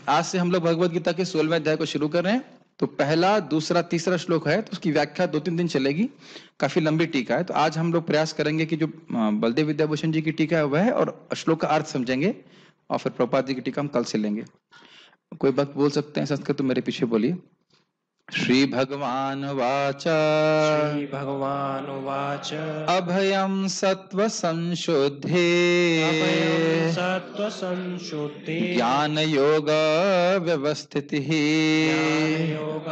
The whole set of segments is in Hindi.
आज से हम लोग भगवत गीता के 16वें अध्याय को शुरू कर रहे हैं। तो पहला, दूसरा, तीसरा श्लोक है, तो उसकी व्याख्या 2-3 दिन चलेगी। काफी लंबी टीका है, तो आज हम लोग प्रयास करेंगे कि जो बलदेव विद्याभूषण जी की टीका है वह है, और श्लोक का अर्थ समझेंगे, और फिर प्रभुपाद जी की टीका हम कल से लेंगे। कोई भक्त बोल सकते हैं संस्कृत, तो मेरे पीछे बोलिए। श्री भगवान वाच श्री भगवान उवाच अभयं सत्व संशुद्धे अभयं सत्व संशुद्धि ज्ञान योग व्यवस्थितिः ज्ञान योग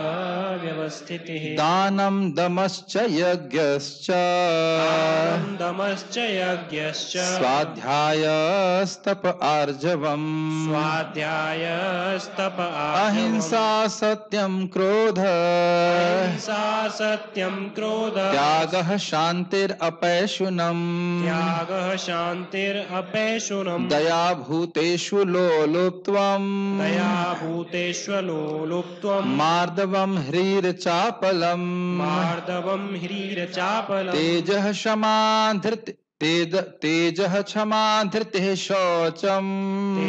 व्यवस्थितिः दानं दमश्च यज्ञश्च दानं दमश्च यज्ञश्च स्वाध्यायस्तप आर्जवम् स्वाध्यायस्तप आर्जवम् अहिंसा सत्यं क्रोध अहिंसा सत्यं क्रोध त्यागः शान्तिरपैशुनम् त्यागः शान्तिरपैशुनम् दया भूतेषु लोलुप्त्वम् दया भूतेष्वलोलुप्त्वम् मार्दवम् ह्रीरचापलम् मार्दवम् ह्रीरचापलम् तेजः क्षमा तेजः क्षमा धृतिः शौचम्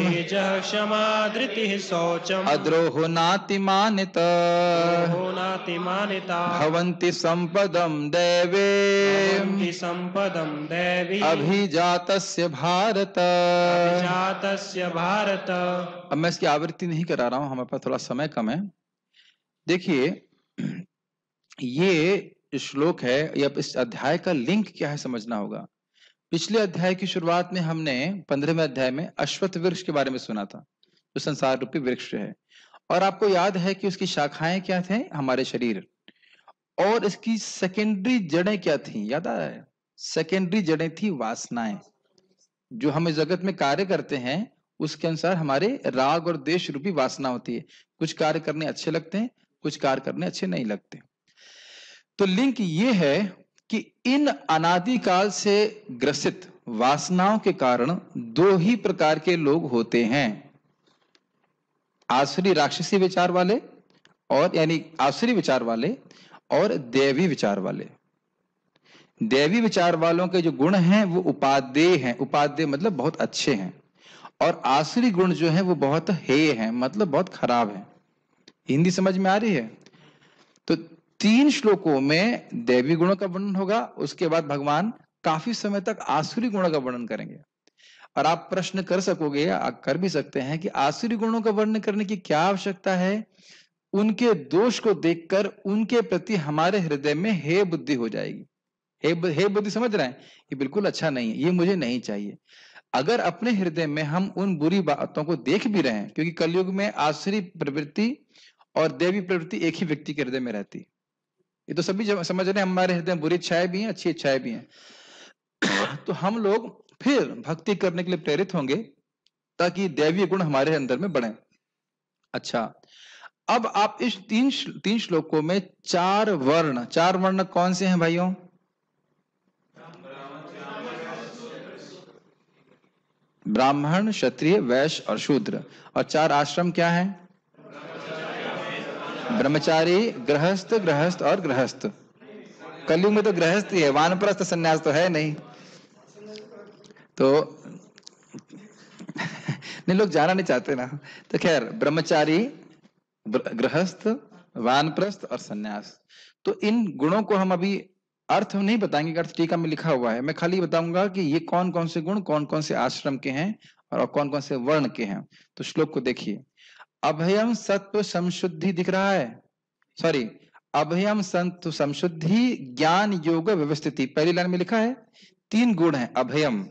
तेजः क्षमा धृतिः शौचम् अद्रोहो नातिमानित द्रोहो नातिमानिता भवन्ति सम्पदम् दैवे भवन्ति सम्पदम् दैवी अभिजातस्य भारत। अभिजातस्य भारत। अब मैं इसकी आवृत्ति नहीं करा रहा हूं, हमारे पास थोड़ा समय कम है। देखिए, ये श्लोक है, या इस अध्याय का लिंक क्या है समझना होगा। पिछले अध्याय की शुरुआत में हमने 15वें अध्याय में अश्वत्थ वृक्ष के बारे में सुना था, जो संसार रूपी वृक्ष है, और आपको याद है कि उसकी शाखाएं क्या थे, हमारे शरीर, और इसकी सेकेंडरी जड़ें क्या थी, याद आ रहा है? सेकेंडरी जड़ें थी वासनाएं, जो हम इस जगत में कार्य करते हैं उसके अनुसार हमारे राग और द्वेष रूपी वासना होती है। कुछ कार्य करने अच्छे लगते हैं, कुछ कार्य करने अच्छे नहीं लगते। तो लिंक ये है कि इन अनादिकाल से ग्रसित वासनाओं के कारण दो ही प्रकार के लोग होते हैं, आसुरी राक्षसी विचार वाले, और यानी आसुरी विचार वाले, और देवी विचार वाले। देवी विचार वालों के जो गुण हैं वो उपादेय हैं, उपादेय मतलब बहुत अच्छे हैं, और आसुरी गुण जो है वो बहुत हेय हैं, मतलब बहुत खराब है। हिंदी समझ में आ रही है? तो 3 श्लोकों में दैवी गुणों का वर्णन होगा, उसके बाद भगवान काफी समय तक आसुरी गुणों का वर्णन करेंगे। और आप प्रश्न कर सकोगे, आप कर भी सकते हैं कि आसुरी गुणों का वर्णन करने की क्या आवश्यकता है? उनके दोष को देखकर उनके प्रति हमारे हृदय में हे बुद्धि हो जाएगी। हे बुद्धि समझ रहे हैं? ये बिल्कुल अच्छा नहीं है, ये मुझे नहीं चाहिए। अगर अपने हृदय में हम उन बुरी बातों को देख भी रहे हैं, क्योंकि कलयुग में आसुरी प्रवृत्ति और देवी प्रवृत्ति एक ही व्यक्ति के हृदय में रहती, ये तो सभी समझ रहे हैं, हमारे हृदय में बुरी इच्छाएं भी हैं, अच्छी इच्छाएं भी हैं। तो हम लोग फिर भक्ति करने के लिए प्रेरित होंगे ताकि दैवीय गुण हमारे अंदर में बढ़े। अच्छा, अब आप इस तीन श्लोकों में 4 वर्ण कौन से हैं भाइयों? ब्राह्मण, क्षत्रिय, वैश्य और शूद्र। और 4 आश्रम क्या हैं? ब्रह्मचारी, गृहस्थ और गृहस्थ। कलयुग में तो गृहस्थ ही है, वानप्रस्थ सन्यास तो है नहीं। तो नहीं, लोग जाना नहीं चाहते ना। तो खैर, ब्रह्मचारी, गृहस्थ, वानप्रस्थ और सन्यास। तो इन गुणों को हम अभी अर्थ नहीं बताएंगे, अर्थ टीका में लिखा हुआ है। मैं खाली बताऊंगा कि ये कौन कौन से गुण कौन कौन से आश्रम के हैं और कौन कौन से वर्ण के हैं। तो श्लोक को देखिए। अभयम सत्व संशुद्धि दिख रहा है, सॉरी, अभयम संत संशुद्धि ज्ञान योग व्यवस्थिति, पहली लाइन में लिखा है 3 गुण हैं। अभयम,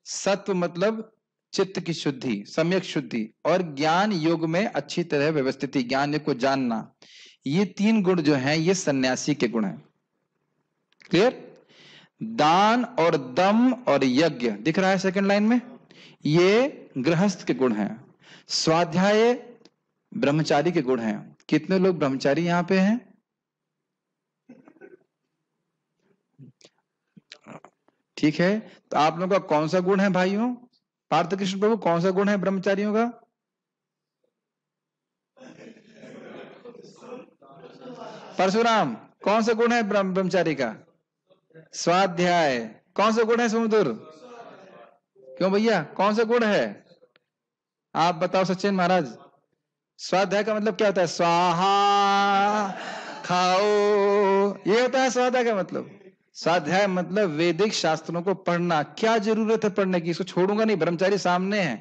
सत्व मतलब चित्त की शुद्धि, सम्यक शुद्धि, और ज्ञान योग में अच्छी तरह व्यवस्थिति, ज्ञान योग को जानना। ये 3 गुण जो हैं ये सन्यासी के गुण हैं। क्लियर? दान और दम और यज्ञ दिख रहा है सेकंड लाइन में, ये गृहस्थ के गुण हैं। स्वाध्याय ब्रह्मचारी के गुण हैं। कितने लोग ब्रह्मचारी यहां पे हैं? ठीक है, तो आप लोगों का कौन सा गुण है भाइयों? पार्थ कृष्ण प्रभु, कौन सा गुण है ब्रह्मचारियों का? परशुराम, कौन सा गुण है ब्रह्मचारी का? स्वाध्याय। कौन सा गुण है समुद्र? क्यों भैया, कौन सा गुण है? आप बताओ सचिन महाराज। स्वाध्याय का मतलब क्या होता है? स्वाहा, खाओ, ये होता है स्वाध्याय का मतलब। स्वाध्याय मतलब वैदिक शास्त्रों को पढ़ना। क्या जरूरत है पढ़ने की? इसको छोड़ूंगा नहीं, ब्रह्मचारी सामने है,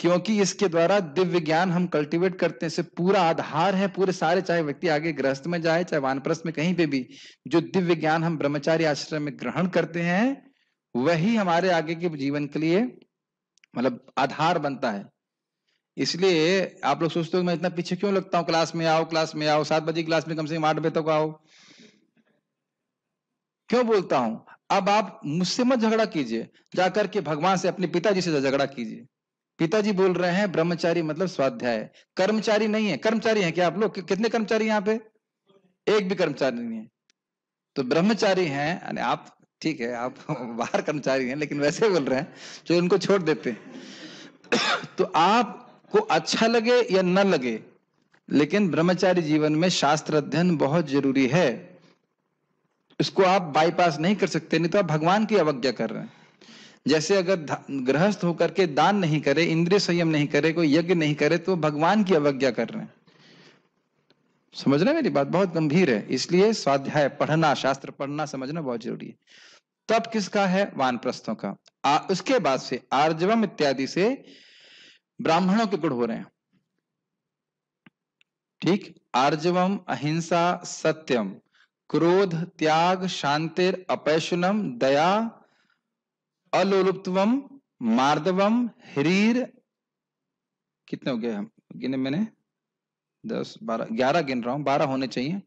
क्योंकि इसके द्वारा दिव्य ज्ञान हम कल्टीवेट करते हैं। इसे पूरा आधार है पूरे सारे, चाहे व्यक्ति आगे गृहस्थ में जाए चाहे वानप्रस्थ में, कहीं पे भी जो दिव्य ज्ञान हम ब्रह्मचारी आश्रम में ग्रहण करते हैं वही हमारे आगे के जीवन के लिए मतलब आधार बनता है। इसलिए आप लोग सोचते हो मैं इतना पीछे क्यों लगता हूँ? क्लास में आओ, क्लास में आओ, 7 बजे क्लास में कम से कम 8 बजे तक आओ। क्यों बोलता हूं? अब आप मुझसे मत झगड़ा कीजिए, जाकर के भगवान से, अपने पिताजी से झगड़ा कीजिए। पिताजी बोल रहे हैं ब्रह्मचारी मतलब स्वाध्याय, कर्मचारी नहीं है। कर्मचारी हैं क्या आप लोग? कितने कर्मचारी यहाँ पे? एक भी कर्मचारी नहीं है। तो ब्रह्मचारी हैं, यानी आप, ठीक है आप बाहर कर्मचारी हैं, लेकिन वैसे बोल रहे हैं, जो उनको छोड़ देते हैं। तो आपको अच्छा लगे या न लगे, लेकिन ब्रह्मचारी जीवन में शास्त्र अध्ययन बहुत जरूरी है। इसको आप बाईपास नहीं कर सकते, नहीं तो आप भगवान की अवज्ञा कर रहे हैं। जैसे अगर गृहस्थ होकर के दान नहीं करे, इंद्रिय संयम नहीं करे, कोई यज्ञ नहीं करे, तो भगवान की अवज्ञा कर रहे हैं। समझ रहे हैं मेरी बात? बहुत गंभीर है। इसलिए स्वाध्याय पढ़ना, शास्त्र पढ़ना, समझना बहुत जरूरी है। तब किसका है? वानप्रस्थों का। उसके बाद से आर्जवम इत्यादि से ब्राह्मणों के गुण हो रहे हैं। ठीक, आर्जवम अहिंसा, सत्यम, क्रोध, त्याग, शांतिर, अपैशुनम, दया, अलोलुप्तवम, मार्दवम, ह्रीर, कितने हो गए हम गिने? मैंने 10 12 11 गिन रहा हूं, 12 होने चाहिए,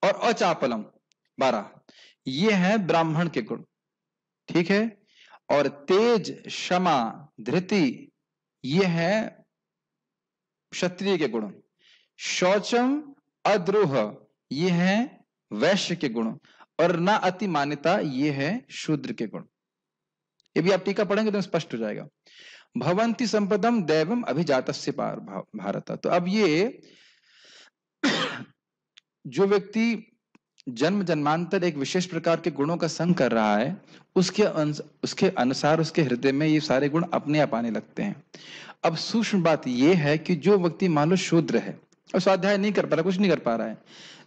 और अचापलम 12। ये है ब्राह्मण के गुण। ठीक है। और तेज, क्षमा, धृति, ये है क्षत्रिय के गुण। शौचम, अद्रोह, ये है वैश्य के गुण। और न अति मान्यता, ये है शूद्र के गुण। ये भी आप टीका पढ़ेंगे तो स्पष्ट हो जाएगा। भवंती संपदम दैवम अभिजातस्य भारत। तो अब ये जो व्यक्ति जन्म जन्मांतर एक विशेष प्रकार के गुणों का संग कर रहा है, उसके अनुसार उसके हृदय में ये सारे गुण अपने आप आने लगते हैं। अब सूक्ष्म बात यह है कि जो व्यक्ति मान लो शूद्र है और स्वाध्याय नहीं कर पा रहा, कुछ नहीं कर पा रहा है,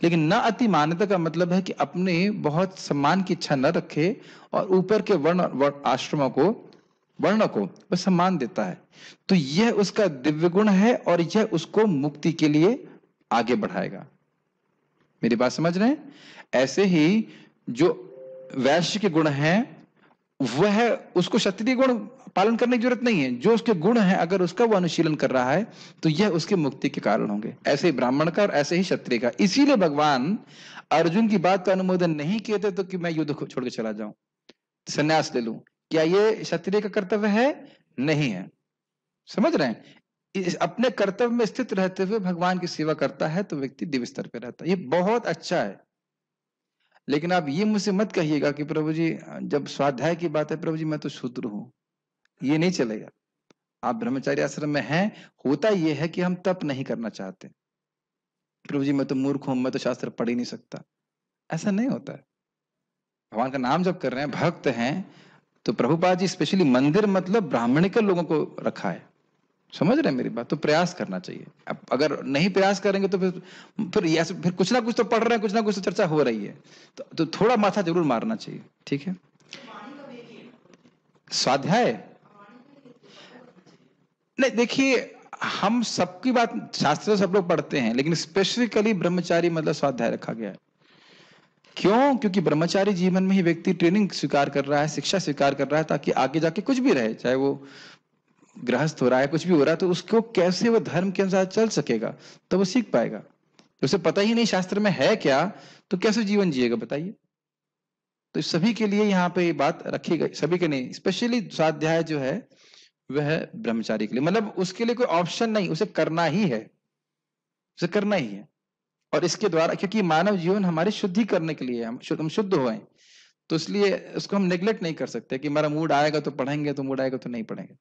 लेकिन न अति मान्यता का मतलब है कि अपने बहुत सम्मान की इच्छा न रखे और ऊपर के वर्ण आश्रमों को, वर्णों को वह सम्मान देता है, तो यह उसका दिव्य गुण है और यह उसको मुक्ति के लिए आगे बढ़ाएगा। मेरी बात समझ रहे हैं? ऐसे ही जो वैश्य के गुण हैं, वह उसको क्षत्रिय गुण पालन करने की जरूरत नहीं है। जो उसके गुण है अगर उसका वो अनुशीलन कर रहा है तो यह उसके मुक्ति के कारण होंगे। ऐसे ही ब्राह्मण का और ऐसे ही क्षत्रिय का। इसीलिए भगवान अर्जुन की बात का अनुमोदन नहीं किए थे तो कि मैं युद्ध छोड़ के चला जाऊं, संन्यास ले लूं। क्या ये क्षत्रिय का कर्तव्य है? नहीं है। समझ रहे हैं? अपने कर्तव्य में स्थित रहते हुए भगवान की सेवा करता है तो व्यक्ति दिव्य स्तर पर रहता है। ये बहुत अच्छा है। लेकिन आप ये मुझसे मत कहिएगा कि प्रभु जी जब स्वाध्याय की बात है, प्रभु जी मैं तो शूद्र हूं, ये नहीं चलेगा। आप ब्रह्मचारी आश्रम में हैं, होता यह है कि हम तप नहीं करना चाहते। प्रभु जी मैं तो मूर्ख हूं, मैं तो शास्त्र पढ़ ही नहीं सकता। ऐसा नहीं होता है। भगवान का नाम जब कर रहे हैं, भक्त हैं, तो प्रभुपाद जी स्पेशली मंदिर मतलब ब्राह्मणिकल लोगों को रखा है। समझ रहे हैं मेरी बात? तो प्रयास करना चाहिए। अब अगर नहीं प्रयास करेंगे तो फिर कुछ ना कुछ तो पढ़ रहे हैं, कुछ ना कुछ तो चर्चा हो रही है, तो थोड़ा माथा जरूर मारना चाहिए। ठीक है। स्वाध्याय नहीं, देखिए हम सबकी बात, शास्त्र सब लोग पढ़ते हैं, लेकिन स्पेसिफिकली ब्रह्मचारी मतलब स्वाध्याय रखा गया है। क्यों? क्योंकि ब्रह्मचारी जीवन में ही व्यक्ति ट्रेनिंग स्वीकार कर रहा है, शिक्षा स्वीकार कर रहा है, ताकि आगे जाके कुछ भी रहे, चाहे वो गृहस्थ हो रहा है, कुछ भी हो रहा है, तो उसको कैसे वो धर्म के अनुसार चल सकेगा, तो वो सीख पाएगा। उसे पता ही नहीं शास्त्र में है क्या, तो कैसे जीवन जिएगा बताइए? तो सभी के लिए यहाँ पे ये बात रखी गई, सभी के नहीं, स्पेशली स्वाध्याय जो है वह ब्रह्मचारी के लिए, मतलब उसके लिए कोई ऑप्शन नहीं, उसे करना ही है, उसे करना ही है। और इसके द्वारा, क्योंकि मानव जीवन हमारी शुद्धि करने के लिए, हम शुद्ध हुए, तो इसलिए उसको हम नेग्लेक्ट नहीं कर सकते कि हमारा मूड आएगा तो पढ़ेंगे, तो मूड आएगा तो नहीं पढ़ेंगे।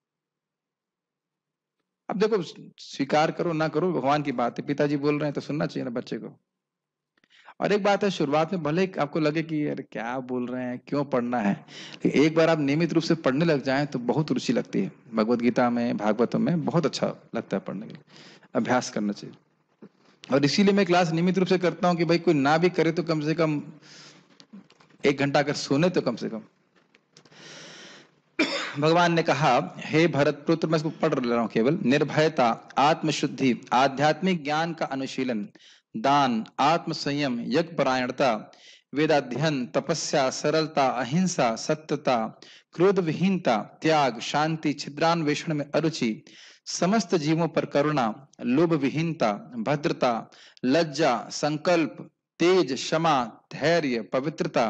अब देखो, स्वीकार करो ना करो भगवान की बात है, पिताजी बोल रहे हैं तो सुनना चाहिए ना बच्चे को। और एक बात है, शुरुआत में भले ही आपको लगे कि यार क्या बोल रहे हैं, क्यों पढ़ना है, लेकिन एक बार आप नियमित रूप से पढ़ने लग जाएं तो बहुत रुचि लगती है। भगवत गीता में, भागवतम में बहुत अच्छा लगता है पढ़ने के लिए। अभ्यास करना चाहिए। और इसीलिए मैं क्लास नियमित रूप से करता हूँ कि भाई कोई ना भी करे तो कम से कम 1 घंटा अगर सोने तो कम से कम। भगवान ने कहा, हे भरत पुत्र, मैं इसको पढ़ रहा हूं केवल, निर्भयता, आत्मशुद्धि, आध्यात्मिक ज्ञान का अनुशीलन, दान, आत्म संयम, यज्ञ परायणता, वेदाध्ययन, तपस्या, सरलता, अहिंसा, सत्यता, क्रोध विहीनता, त्याग, शांति, छिद्रान्वेषण में अरुचि, समस्त जीवों पर करुणा, लोभ विहीनता, भद्रता, लज्जा, संकल्प, तेज, क्षमा, धैर्य, पवित्रता,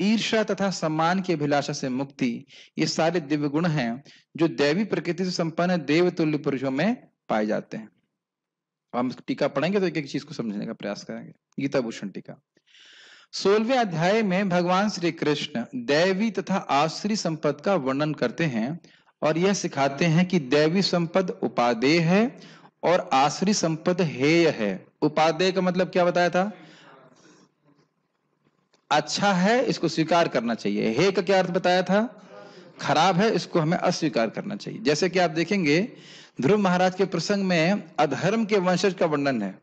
ईर्ष्या तथा सम्मान की अभिलाषा से मुक्ति, ये सारे दिव्य गुण हैं जो दैवी प्रकृति से संपन्न देव तुल्य पुरुषों में पाए जाते हैं। हम टीका पढ़ेंगे तो एक एक चीज को समझने का प्रयास करेंगे। गीता भूषण टीका 16वें अध्याय में भगवान श्री कृष्ण दैवी तथा आसुरी संपद का वर्णन करते हैं और यह सिखाते हैं कि दैवी संपद उपादेय है और आसुरी संपद हेय है। उपादेय का मतलब क्या बताया था? अच्छा है, इसको स्वीकार करना चाहिए। हे का क्या अर्थ बताया था? खराब है, इसको हमें अस्वीकार करना चाहिए। जैसे कि आप देखेंगे ध्रुव महाराज के प्रसंग में अधर्म के वंशज का वर्णन है।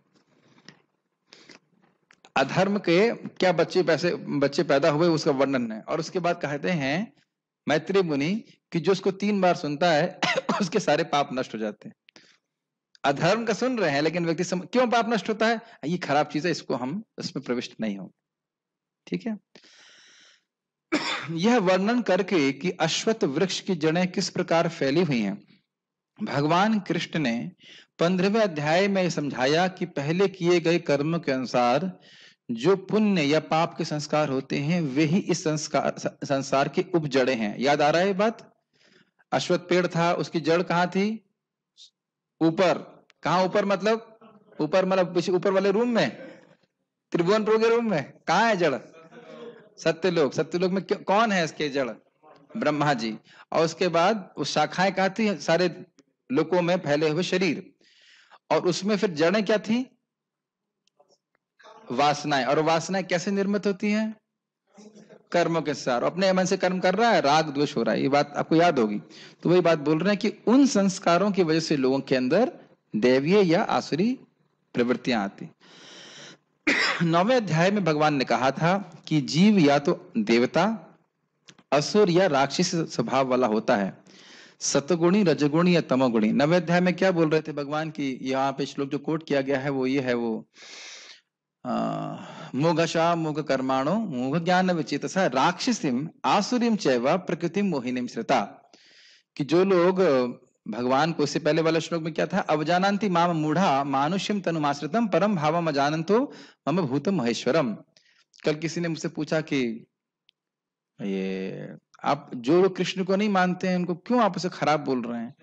अधर्म के क्या बच्चे पैदा हुए उसका वर्णन है। और उसके बाद कहते हैं मैत्री मुनि कि जो उसको 3 बार सुनता है उसके सारे पाप नष्ट हो जाते हैं। अधर्म का सुन रहे हैं लेकिन व्यक्ति क्यों पाप नष्ट होता है? ये खराब चीज है, इसको हम इसमें प्रविष्ट नहीं होंगे। ठीक है। यह वर्णन करके कि अश्वत्थ वृक्ष की जड़ें किस प्रकार फैली हुई हैं, भगवान कृष्ण ने 15वें अध्याय में समझाया कि पहले किए गए कर्मों के अनुसार जो पुण्य या पाप के संस्कार होते हैं वे ही इस संसार की उपजड़ें हैं। याद आ रहा है ये बात? अश्वत्थ पेड़ था, उसकी जड़ कहाँ थी? ऊपर। कहाँ ऊपर? मतलब ऊपर मतलब ऊपर वाले रूम में, त्रिभुवन प्रभु के रूम में। कहाँ है जड़? सत्यलोक। सत्यलोक में कौन है इसके जड़? ब्रह्मा जी। और उसके बाद उस शाखाएं कहाँ थी? सारे लोकों में फैले हुए शरीर। और उसमें फिर जड़ें क्या थी? वासनाएं। और वासनाएं कैसे निर्मित होती हैं? कर्मों के साथ। अपने मन से कर्म कर रहा है, राग द्वेष हो रहा है, ये बात आपको याद होगी। तो वही बात बोल रहे हैं कि उन संस्कारों की वजह से लोगों के अंदर दैवीय या आसुरी प्रवृत्तियां आती। 9वें अध्याय में भगवान ने कहा था कि जीव या तो देवता, असुर या राक्षसी स्वभाव वाला होता है, सतगुणी, रजगुणी या तमोगुणी। 9वें अध्याय में क्या बोल रहे थे भगवान की? यहाँ पे श्लोक जो कोट किया गया है वो ये है, वो मोघशा मोघ कर्माणो मोघ ज्ञान विचेतसा राक्षसीम आसुरीम चैव प्रकृतिम मोहिनीम श्रिता। कि जो लोग भगवान को, इससे पहले वाला श्लोक में क्या था? अवजानन्ति माम मूढ़ा मानुष्यम तनुमाश्रितम परम भावम अजानन्तो मम भूतम महेश्वरम। कल किसी ने मुझसे पूछा कि ये आप जो लोग कृष्ण को नहीं मानते हैं उनको क्यों आप उसे खराब बोल रहे हैं?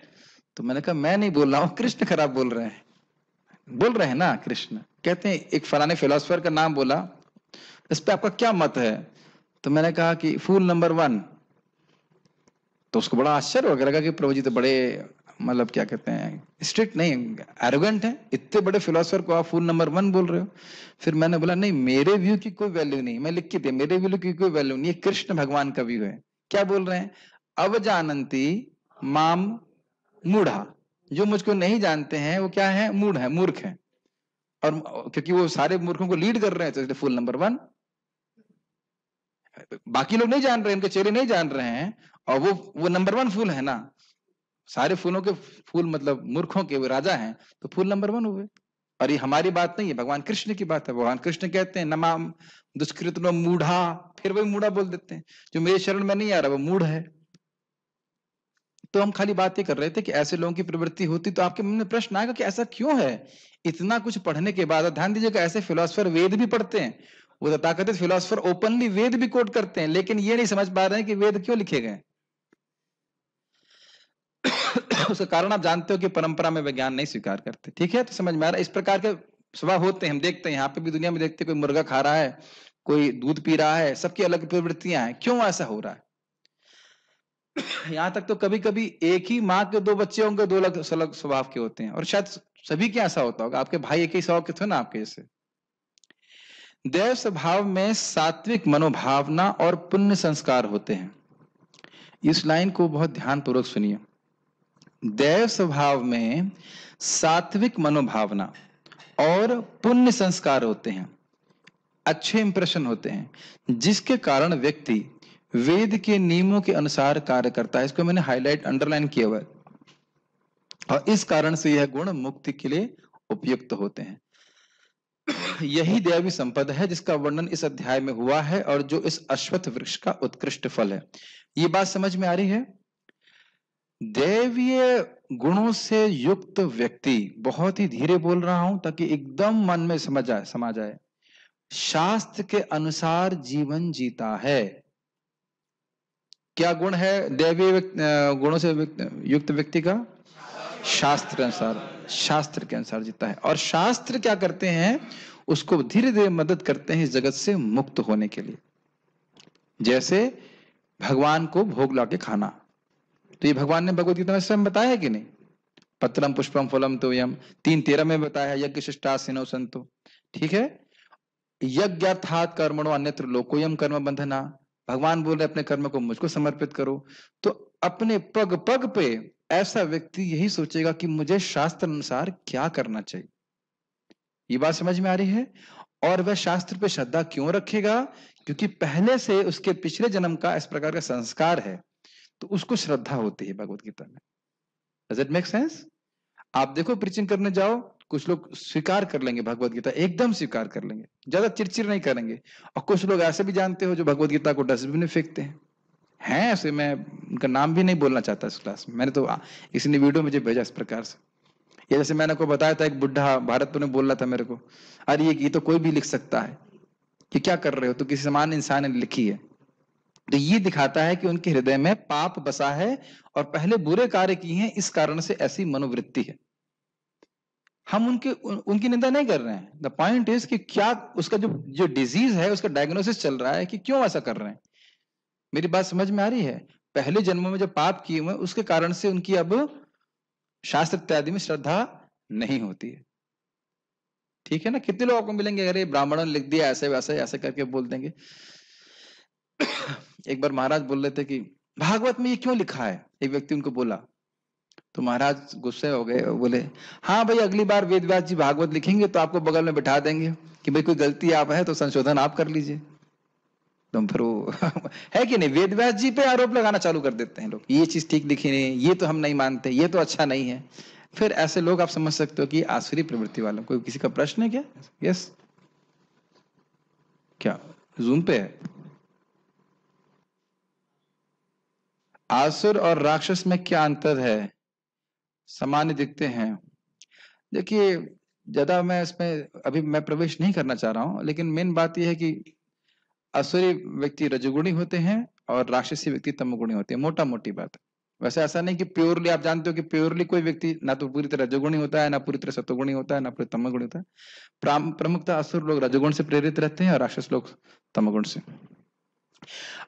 तो मैंने कहा मैं नहीं बोल रहा हूँ, कृष्ण खराब बोल रहे हैं ना। कृष्ण कहते हैं, एक फलाने फिलोसफर का नाम बोला, इस पे आपका क्या मत है? तो मैंने कहा कि फूल नंबर 1। तो उसको बड़ा आश्चर्य हो गया, लगा कि प्रभु जी तो बड़े मतलब क्या कहते हैं, स्ट्रिक्ट नहीं, एरोगेंट है, इतने बड़े फिलोसफर को आप फूल नंबर 1 बोल रहे हो। फिर मैंने बोला नहीं, मेरे व्यू की कोई वैल्यू नहीं, मैं लिख के दिया, मेरे व्यू की कोई वैल्यू नहीं, ये कृष्ण भगवान का व्यू है। क्या बोल रहे हैं? अवजानन्ति माम मूढ़ा, जो मुझको नहीं जानते हैं वो क्या है? मूढ़ है, मूर्ख है। और क्योंकि वो सारे मूर्खों को लीड कर रहे हैं तो इसलिए फूल नंबर 1। बाकी लोग नहीं जान रहे, उनके चेहरे नहीं जान रहे हैं, और वो नंबर 1 फूल है ना। सारे फूलों के फूल मतलब मूर्खों के वो राजा हैं, तो फूल नंबर 1 हुए। और ये हमारी बात नहीं है, भगवान कृष्ण की बात है। भगवान कृष्ण कहते हैं नमाम दुष्कृत मूढ़ा, फिर वही मूढ़ा बोल देते हैं, जो मेरे शरण में नहीं आ रहा वो मूढ़ है। तो हम खाली बात ही कर रहे थे कि ऐसे लोगों की प्रवृत्ति होती तो आपके मन में प्रश्न आएगा कि ऐसा क्यों है? इतना कुछ पढ़ने के बाद, ध्यान दीजिएगा, ऐसे फिलोसफर वेद भी पढ़ते हैं, वो तथाकथित फिलोसफर ओपनली वेद भी कोट करते हैं, लेकिन ये नहीं समझ पा रहे हैं कि वेद क्यों लिखे गए। उसका कारण आप जानते हो कि परंपरा में विज्ञान नहीं स्वीकार करते। ठीक है, तो समझ में आ रहा है, इस प्रकार के स्वभाव होते हैं। हम देखते हैं यहाँ पे भी, दुनिया में देखते हैं, कोई मुर्गा खा रहा है, कोई दूध पी रहा है, सबकी अलग प्रवृत्तियां हैं। क्यों ऐसा हो रहा है? यहाँ तक तो कभी कभी एक ही माँ के 2 बच्चे होंगे, 2 अलग अलग स्वभाव के होते हैं, और शायद सभी के ऐसा होता होगा। आपके भाई एक ही स्वभाव के थे ना आपके जैसे। देव स्वभाव में सात्विक मनोभावना और पुण्य संस्कार होते हैं। इस लाइन को बहुत ध्यानपूर्वक सुनिए। देव स्वभाव में सात्विक मनोभावना और पुण्य संस्कार होते हैं, अच्छे इंप्रेशन होते हैं, जिसके कारण व्यक्ति वेद के नियमों के अनुसार कार्य करता है। इसको मैंने हाईलाइट अंडरलाइन किया हुआ है। और इस कारण से यह गुण मुक्ति के लिए उपयुक्त होते हैं। यही दैवी संपदा है जिसका वर्णन इस अध्याय में हुआ है और जो इस अश्वत्थ वृक्ष का उत्कृष्ट फल है। ये बात समझ में आ रही है? दैवीय गुणों से युक्त व्यक्ति, बहुत ही धीरे बोल रहा हूं ताकि एकदम मन में समा जाए, शास्त्र के अनुसार जीवन जीता है। क्या गुण है दैवीय गुणों से युक्त व्यक्ति का? शास्त्र के अनुसार जीता है। और शास्त्र क्या करते हैं? उसको धीरे धीरे मदद करते हैं इस जगत से मुक्त होने के लिए। जैसे भगवान को भोग लाके खाना, तो ये भगवान ने भगवद गीता में स्वयं बताया है कि नहीं? पत्रम पुष्पम फलम तोयम 3:13 में बताया है, यज्ञ शिष्टासिनो संतो। ठीक है, यज्ञार्थात् कर्मणो अन्यत्र लोकोयम कर्म बंधना। भगवान बोल रहे अपने कर्म को मुझको समर्पित करो। तो अपने पग पग पे ऐसा व्यक्ति यही सोचेगा कि मुझे शास्त्र अनुसार क्या करना चाहिए। ये बात समझ में आ रही है? और वह शास्त्र पे श्रद्धा क्यों रखेगा? क्योंकि पहले से उसके पिछले जन्म का इस प्रकार का संस्कार है, तो उसको श्रद्धा होती है भगवत गीता में। Does it make sense? आप देखो, प्रीचिंग करने जाओ, कुछ लोग स्वीकार कर लेंगे भगवत गीता, एकदम स्वीकार कर लेंगे, ज्यादा चिरचिर नहीं करेंगे। और कुछ लोग ऐसे भी जानते हो जो भगवत गीता को डस्टबिन में फेंकते हैं ऐसे। मैं उनका नाम भी नहीं बोलना चाहता इस क्लास में, मैंने तो किसी ने वीडियो मुझे भेजा इस प्रकार से। ये जैसे मैंने को बताया था, एक बुढ़ा भारतपुर में बोल रहा था मेरे को, अरे ये तो कोई भी लिख सकता है, कि क्या कर रहे हो? तो किसी सामान्य इंसान ने लिखी है। तो ये दिखाता है कि उनके हृदय में पाप बसा है और पहले बुरे कार्य किए हैं, इस कारण से ऐसी मनोवृत्ति है। हम उनकी निंदा नहीं कर रहे हैं। द पॉइंट इज कि क्या उसका जो डिजीज है, उसका डायग्नोसिस चल रहा है कि क्यों ऐसा कर रहे हैं। मेरी बात समझ में आ रही है? पहले जन्मों में जो पाप किए हुए उसके कारण से उनकी अब शास्त्र इत्यादि में श्रद्धा नहीं होती है। ठीक है ना? कितने लोग आपको मिलेंगे, अरे ब्राह्मणों ने लिख दिया ऐसे वैसे ऐसे करके बोल देंगे। एक बार महाराज बोल रहे थे कि भागवत में ये क्यों लिखा है, एक व्यक्ति उनको बोला। तो महाराज गुस्से हो गए, बोले हाँ भाई, अगली बार वेद व्यास जी भागवत लिखेंगे तो आपको बगल में बिठा देंगे कि भाई कोई गलती आप है तो संशोधन आप कर लीजिए। तो फिर वो है कि नहीं, वेद व्यास जी पे आरोप लगाना चालू कर देते हैं लोग, ये चीज ठीक लिखी नहीं, ये तो हम नहीं मानते, ये तो अच्छा नहीं है। फिर ऐसे लोग आप समझ सकते हो कि आसुरी प्रवृत्ति वालों। कोई किसी का प्रश्न है क्या? यस, क्या जूम पे है? आसुर और राक्षस में क्या अंतर है? सामान्य दिखते हैं। देखिए, ज्यादा मैं इसमें अभी मैं प्रवेश नहीं करना चाह रहा हूं, लेकिन मेन बात यह है कि असुरी व्यक्ति रजोगुणी होते हैं और राक्षसी व्यक्ति तमोगुणी होते हैं, मोटा मोटी बात। वैसे ऐसा नहीं कि प्योरली, आप जानते हो कि प्योरली कोई व्यक्ति ना तो पूरी तरह रजोगुणी होता है, ना पूरी तरह सतोगुणी होता है, ना पूरी तमोगुणी होता है। प्रमुखतः असुर लोग रजोगुण से प्रेरित रहते हैं और राक्षस लोग तमोगुण से।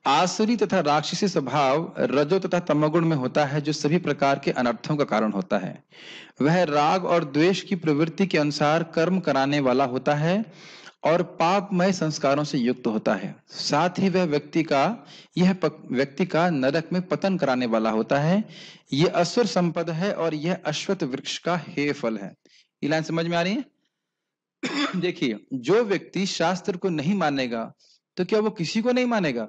आसुरी तथा राक्षसी स्वभाव रजो तथा तमोगुण में होता है, जो सभी प्रकार के अनर्थों का कारण होता है। वह राग और द्वेष की प्रवृत्ति के अनुसार कर्म कराने वाला होता है और पापमय संस्कारों से युक्त होता है। साथ ही वह व्यक्ति का नरक में पतन कराने वाला होता है। यह असुर संपद है और यह अश्वत्थ वृक्ष का हेय फल है। ये लाइन समझ में आ रही है? देखिए, जो व्यक्ति शास्त्र को नहीं मानेगा तो क्या वो किसी को नहीं मानेगा?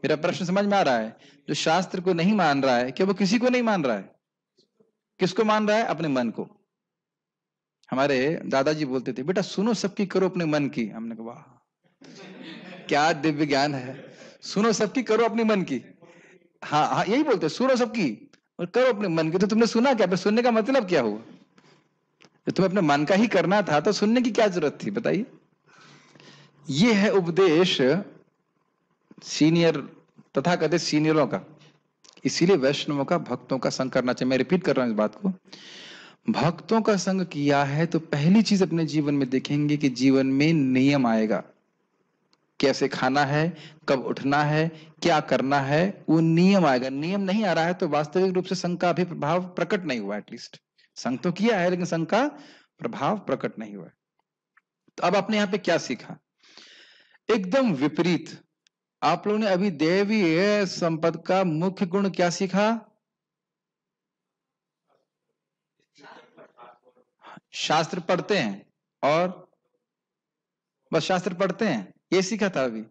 मेरा प्रश्न समझ में आ रहा है? जो शास्त्र को नहीं मान रहा है, क्या वो किसी को नहीं मान रहा है? किसको मान रहा है? अपने मन को। हमारे दादाजी बोलते थे, बेटा सुनो सबकी, करो अपने मन की। हमने कहा वाह, क्या दिव्य ज्ञान है, सुनो सबकी, करो अपने मन की। हाँ हाँ, यही बोलते, सुनो सबकी और करो अपने मन की। तो तुमने सुना क्या? सुनने का मतलब क्या हुआ? तो तुम्हें अपने मन का ही करना था तो सुनने की क्या जरूरत थी, बताइए? ये है उपदेश सीनियर तथा कथित सीनियरों का। इसीलिए वैष्णवों का भक्तों का संग करना चाहिए। मैं रिपीट कर रहा हूं इस बात को। भक्तों का संग किया है तो पहली चीज अपने जीवन में देखेंगे कि जीवन में नियम आएगा। कैसे खाना है, कब उठना है, क्या करना है, वो नियम आएगा। नियम नहीं आ रहा है तो वास्तविक रूप से संग का अभी प्रभाव प्रकट नहीं हुआ। एटलीस्ट संग तो किया है लेकिन संग का प्रभाव प्रकट नहीं हुआ। तो अब आपने यहां पे क्या सीखा? एकदम विपरीत। आप लोगों ने अभी दैवीय संपद का मुख्य गुण क्या सीखा? शास्त्र पढ़ते हैं और बस शास्त्र पढ़ते हैं, ये सीखा था अभी?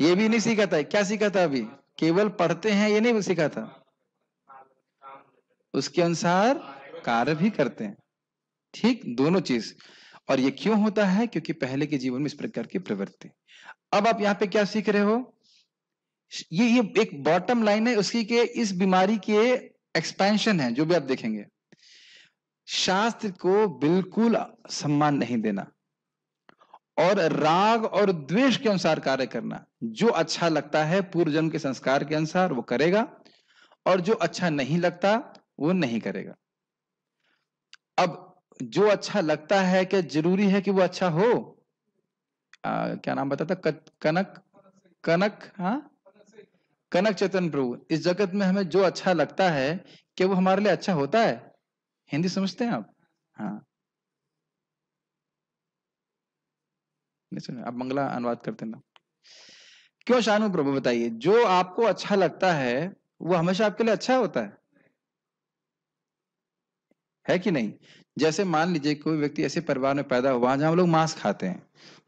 ये भी नहीं सीखा था। क्या सीखा था अभी? केवल पढ़ते हैं ये नहीं सीखा था, उसके अनुसार कार्य भी करते हैं। ठीक, दोनों चीज। और ये क्यों होता है? क्योंकि पहले के जीवन में इस प्रकार की प्रवृत्ति। अब आप यहाँ पे क्या सीख रहे हो? ये एक बॉटम लाइन है उसकी के इस बीमारी के एक्सपेंशन है जो भी आप देखेंगे। शास्त्र को बिल्कुल सम्मान नहीं देना और राग और द्वेष के अनुसार कार्य करना। जो अच्छा लगता है पूर्व जन्म के संस्कार के अनुसार वो करेगा और जो अच्छा नहीं लगता वो नहीं करेगा। अब जो अच्छा लगता है क्या जरूरी है कि वो अच्छा हो? क्या नाम बताता? कनक कनक हाँ, कनक चेतन प्रभु। इस जगत में हमें जो अच्छा लगता है क्या वो हमारे लिए अच्छा होता है? हिंदी समझते हैं आप? हाँ, आप मंगला अनुवाद करते ना। क्यों शानू प्रभु बताइए, जो आपको अच्छा लगता है वो हमेशा आपके लिए अच्छा होता है कि नहीं? जैसे मान लीजिए कोई व्यक्ति ऐसे परिवार में पैदा हुआ जहां हम लोग मांस खाते हैं,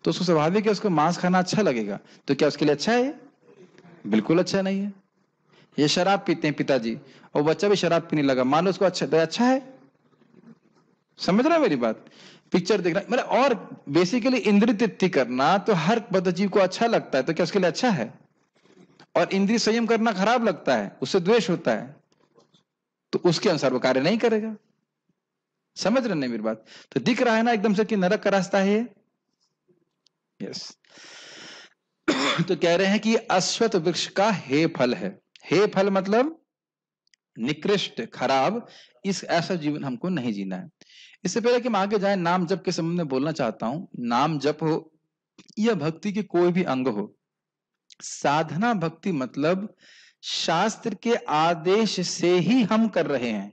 तो उसको स्वाभाविक है उसको मांस खाना अच्छा लगेगा। तो क्या उसके लिए अच्छा है? बिल्कुल अच्छा नहीं है। ये शराब पीते हैं पिताजी और बच्चा भी शराब पीने लगा, मान लो उसको अच्छा, तो अच्छा है? समझ रहे हो मेरी बात? पिक्चर देखना मतलब, और बेसिकली इंद्रिय तृप्ति करना तो हर बद्धजीव को अच्छा लगता है, तो क्या उसके लिए अच्छा है? और इंद्रिय संयम करना खराब लगता है, उससे द्वेष होता है, तो उसके अनुसार वो कार्य नहीं करेगा। समझ रहे नहीं मेरी बात? तो दिख रहा है ना एकदम से कि नरक का रास्ता है ये। यस। तो कह रहे हैं कि अश्वत्थ वृक्ष का हे फल है। हे फल मतलब निकृष्ट, खराब। इस ऐसा जीवन हमको नहीं जीना है। इससे पहले कि हम आगे जाए, नाम जप के संबंध में बोलना चाहता हूं। नाम जप हो या भक्ति के कोई भी अंग हो, साधना भक्ति मतलब शास्त्र के आदेश से ही हम कर रहे हैं।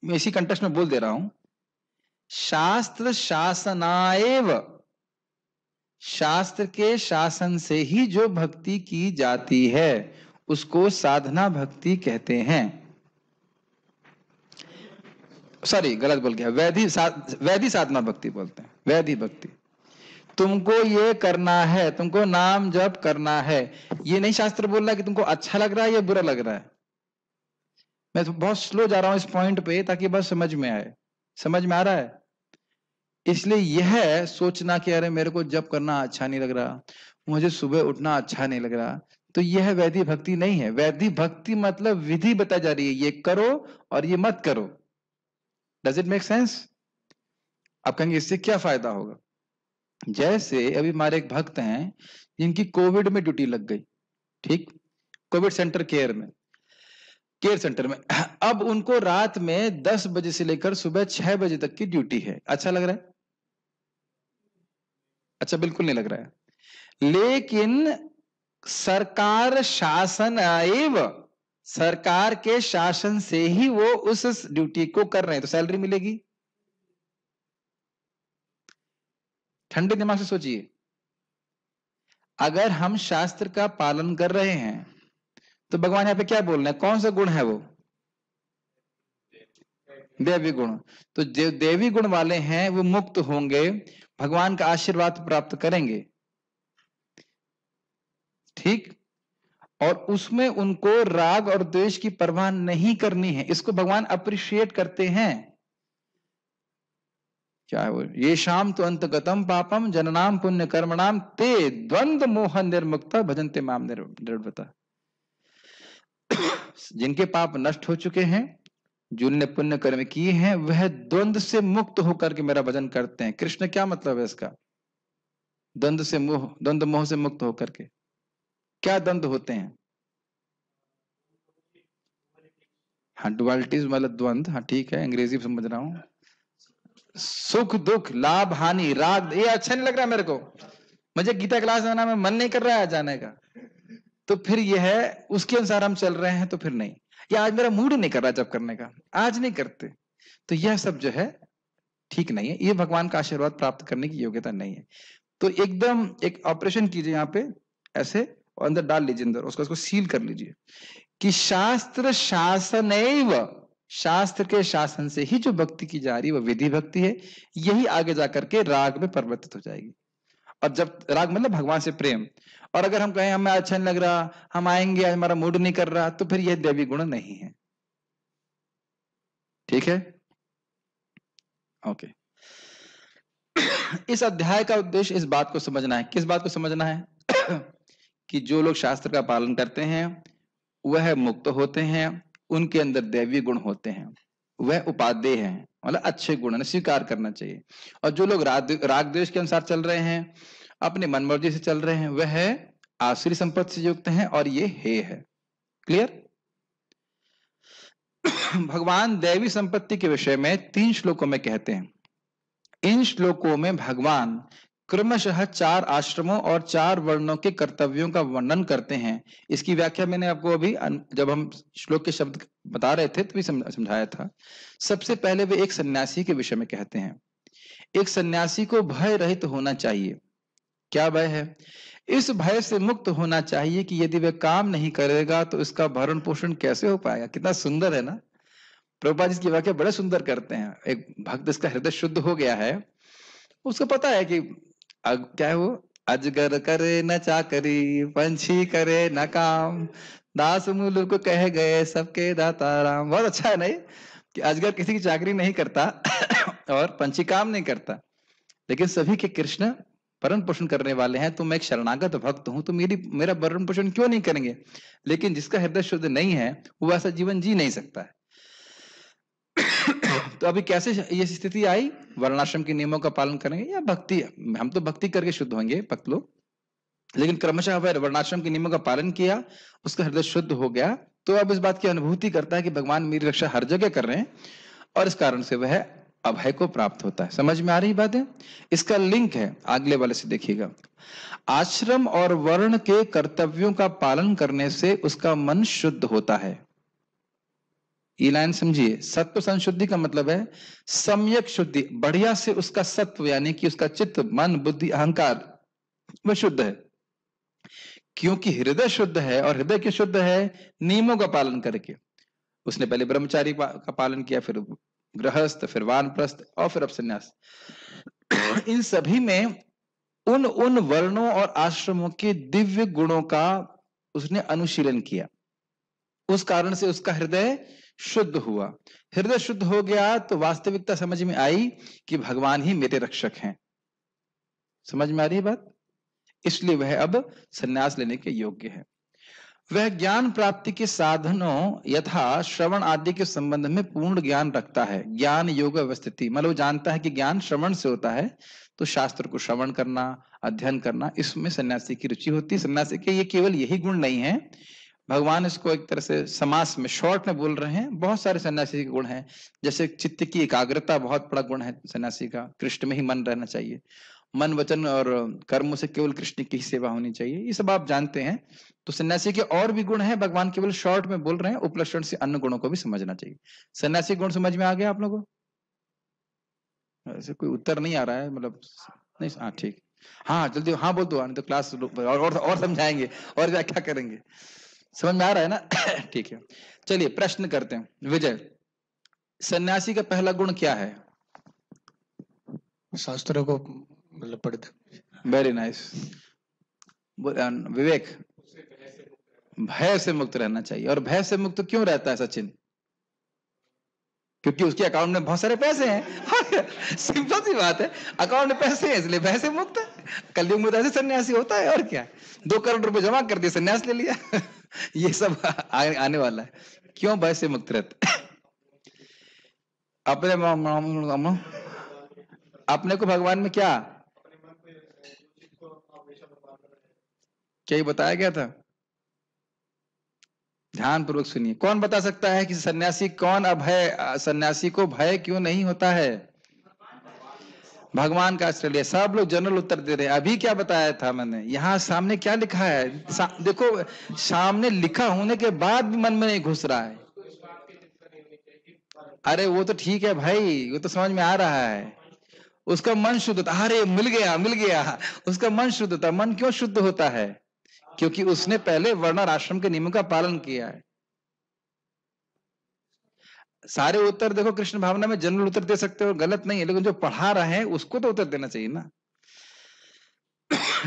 मैं इसी कंटेक्स्ट में बोल दे रहा हूं, शास्त्र शासनाएव, शास्त्र के शासन से ही जो भक्ति की जाती है उसको साधना भक्ति कहते हैं। सॉरी, गलत बोल गया, वैधि साधना भक्ति बोलते हैं, वैधि भक्ति। तुमको ये करना है, तुमको नाम जप करना है, ये नहीं शास्त्र बोल रहा है कि तुमको अच्छा लग रहा है या बुरा लग रहा है। मैं तो बहुत स्लो जा रहा हूं इस पॉइंट पे ताकि बस समझ में आए। समझ में आ रहा है? इसलिए यह सोचना कि अरे मेरे को जप करना अच्छा नहीं लग रहा, मुझे सुबह उठना अच्छा नहीं लग रहा, तो यह वैधि भक्ति नहीं है। वैधि भक्ति मतलब विधि बताई जा रही है, ये करो और ये मत करो। Does it make sense? आप कहेंगे इससे क्या फायदा होगा? जैसे अभी हमारे एक भक्त हैं जिनकी कोविड में ड्यूटी लग गई, ठीक, कोविड सेंटर केयर सेंटर में। अब उनको रात में 10 बजे से लेकर सुबह 6 बजे तक की ड्यूटी है। अच्छा लग रहा है? अच्छा बिल्कुल नहीं लग रहा है। लेकिन सरकार शासन आएव, सरकार के शासन से ही वो उस ड्यूटी को कर रहे हैं, तो सैलरी मिलेगी। ठंडे दिमाग से सोचिए, अगर हम शास्त्र का पालन कर रहे हैं तो भगवान यहां पे क्या बोल रहे हैं? कौन सा गुण है वो? देवी गुण। तो जो देवी गुण वाले हैं वो मुक्त होंगे, भगवान का आशीर्वाद प्राप्त करेंगे, ठीक। और उसमें उनको राग और द्वेष की परवाह नहीं करनी है, इसको भगवान अप्रिशिएट करते हैं। क्या है वो? ये शाम तो अंतगतम पापम जननाम पुण्य कर्मणाम ते द्वंद्व मोह निर्मुक्ता भजन्ते माम निर्वृता। जिनके पाप नष्ट हो चुके हैं, जिनने पुण्य कर्म किए हैं, वह द्वंद्व से मुक्त होकर के मेरा भजन करते हैं। कृष्ण क्या मतलब है इसका? द्वंद्व मोह से मुक्त होकर के। क्या द्वंद्व होते हैं? हाँ, डुअलिटीज मतलब द्वंद्व, हाँ ठीक है, अंग्रेजी समझ रहा हूं। सुख दुख, लाभ हानि, राग, ये अच्छा नहीं लग रहा मेरे को, मुझे गीता क्लास में में मन नहीं कर रहा है जाने का, तो फिर यह है उसके अनुसार हम चल रहे हैं, तो फिर नहीं। या आज मेरा मूड नहीं कर रहा जब करने का, आज नहीं करते। तो यह सब जो है ठीक नहीं है, ये भगवान का आशीर्वाद प्राप्त करने की योग्यता नहीं है। तो एकदम एक ऑपरेशन कीजिए यहाँ पे, ऐसे और अंदर डाल लीजिए, अंदर उसको सील कर लीजिए कि शास्त्र शासनैव, शास्त्र के शासन से ही जो भक्ति की जा रही है वो विधि भक्ति है, यही आगे जाकर के राग में परिवर्तित हो जाएगी। और जब राग मतलब भगवान से प्रेम, और अगर हम कहें हमें अच्छा नहीं लग रहा, हम आएंगे, हमारा मूड नहीं कर रहा, तो फिर यह दैवी गुण नहीं है। ठीक है, ओके। इस अध्याय का उद्देश्य इस बात को समझना है। किस बात को समझना है? कि जो लोग शास्त्र का पालन करते हैं वह मुक्त होते हैं, उनके अंदर दैवी गुण होते हैं, वह उपादेय हैं, मतलब अच्छे गुण है, स्वीकार करना चाहिए। और जो लोग राग द्वेष के अनुसार चल रहे हैं, अपने मनमर्जी से चल रहे हैं, वह आसुरी संपत्ति से युक्त हैं, और ये हे है। क्लियर? भगवान दैवी संपत्ति के विषय में 3 श्लोकों में कहते हैं। इन श्लोकों में भगवान क्रमशः 4 आश्रमों और 4 वर्णों के कर्तव्यों का वर्णन करते हैं। इसकी व्याख्या मैंने आपको अभी जब हम श्लोक के शब्द बता रहे थे तभी समझाया था। सबसे पहले वे एक सन्यासी के विषय में कहते हैं। एक सन्यासी को भय रहित होना चाहिए। क्या भय है? इस भय से मुक्त होना चाहिए कि यदि वह काम नहीं करेगा तो इसका भरण पोषण कैसे हो पाएगा। कितना सुंदर है ना। प्रभुपाद जी इसकी व्याख्या बड़े सुंदर करते हैं। एक भक्त इसका हृदय शुद्ध हो गया है, उसको पता है कि क्या है वो, अजगर करे न चाकरी, पंछी करे न काम, दास मूल को कह गए सबके दाता राम। बहुत अच्छा है नहीं कि अजगर किसी की चाकरी नहीं करता और पंछी काम नहीं करता, लेकिन सभी के कृष्ण भरण पोषण करने वाले हैं। तो मैं एक शरणागत भक्त हूं, तो मेरा भरण पोषण क्यों नहीं करेंगे? लेकिन जिसका हृदय शुद्ध नहीं है वो ऐसा जीवन जी नहीं सकता है। तो अभी कैसे ये स्थिति आई? वर्णाश्रम के नियमों का पालन करेंगे या भक्ति, हम तो भक्ति करके शुद्ध होंगे भक्त लोग, लेकिन क्रमशः वह वर्णाश्रम के नियमों का पालन किया, उसका हृदय शुद्ध हो गया, तो अब इस बात की अनुभूति करता है कि भगवान मेरी रक्षा हर जगह कर रहे हैं, और इस कारण से वह अभय को प्राप्त होता है। समझ में आ रही बात है? इसका लिंक है अगले वाले से, देखिएगा। आश्रम और वर्ण के कर्तव्यों का पालन करने से उसका मन शुद्ध होता है। ये लाइन समझिए। सत्व संशुद्धि का मतलब है सम्यक शुद्धि, बढ़िया से उसका सत्व यानी कि उसका चित्त, मन, बुद्धि, अहंकार वह शुद्ध है, क्योंकि हृदय शुद्ध है। और हृदय क्यों शुद्ध है? नियमों का पालन करके। उसने पहले ब्रह्मचारी का पालन किया, फिर गृहस्थ, फिर वानप्रस्थ, और फिर अब संन्यास। इन सभी में उन वर्णों और आश्रमों के दिव्य गुणों का उसने अनुशीलन किया, उस कारण से उसका हृदय शुद्ध हुआ। हृदय शुद्ध हो गया तो वास्तविकता समझ में आई कि भगवान ही मेरे रक्षक हैं। समझ में आ रही है बात? इसलिए वह अब संन्यास लेने के योग्य है। वह ज्ञान प्राप्ति के साधनों यथा श्रवण आदि के संबंध में पूर्ण ज्ञान रखता है। ज्ञान योग अवस्थिति, मतलब जानता है कि ज्ञान श्रवण से होता है, तो शास्त्र को श्रवण करना, अध्ययन करना, इसमें सन्यासी की रुचि होती है। सन्यासी के ये केवल यही गुण नहीं है, भगवान इसको एक तरह से समास में शॉर्ट में बोल रहे हैं। बहुत सारे सन्यासी के गुण हैं, जैसे चित्त की एकाग्रता बहुत बड़ा गुण है सन्यासी का, कृष्ण में ही मन रहना चाहिए, मन वचन और कर्मों से केवल कृष्ण की ही सेवा होनी चाहिए, ये सब आप जानते हैं। तो सन्यासी के और भी गुण हैं, भगवान केवल शॉर्ट में बोल रहे हैं, उपलक्षण से अन्य गुणों को भी समझना चाहिए। सन्यासी गुण समझ में आ गया आप लोगों को? ऐसे कोई उत्तर नहीं आ रहा है, मतलब नहीं? हाँ ठीक, हाँ जल्दी हाँ बोल दो, तो क्लास और समझाएंगे और व्याख्या करेंगे। समझ में आ रहा है ना? ठीक है, चलिए प्रश्न करते हैं। विजय, सन्यासी का पहला गुण क्या है? शास्त्रों को मतलब पढ़ते। Very nice. विवेक, भय से मुक्त रहना चाहिए। और भय से मुक्त क्यों रहता है सचिन? क्योंकि उसके अकाउंट में बहुत सारे पैसे हैं। सिंपल सी बात है, अकाउंट में पैसे हैं इसलिए भय से मुक्त है। कलयुग में ऐसे सन्यासी होता है, और क्या, 2 करोड़ रुपए जमा कर दिए, सन्यास ले लिया। ये सब आने वाला है। क्यों भय से मुक्त रहते? अपने को भगवान में क्या क्या बताया गया था? ध्यान पूर्वक सुनिए। कौन बता सकता है कि सन्यासी कौन अभय, सन्यासी को भय क्यों नहीं होता है? भगवान का आश्रय लिया। सब लोग जनरल उत्तर दे रहे हैं। अभी क्या बताया था मैंने? यहाँ सामने क्या लिखा है? देखो, सामने लिखा होने के बाद भी मन में नहीं घुस रहा है। अरे वो तो ठीक है भाई, वो तो समझ में आ रहा है। उसका मन शुद्ध होता, अरे मिल गया मिल गया, उसका मन शुद्ध होता। मन क्यों शुद्ध होता है? क्योंकि उसने पहले वर्ण और आश्रम के नियमों का पालन किया है। सारे उत्तर देखो कृष्ण भावना में जनरल उत्तर दे सकते हो, गलत नहीं है, लेकिन जो पढ़ा रहे हैं उसको तो उत्तर देना चाहिए ना।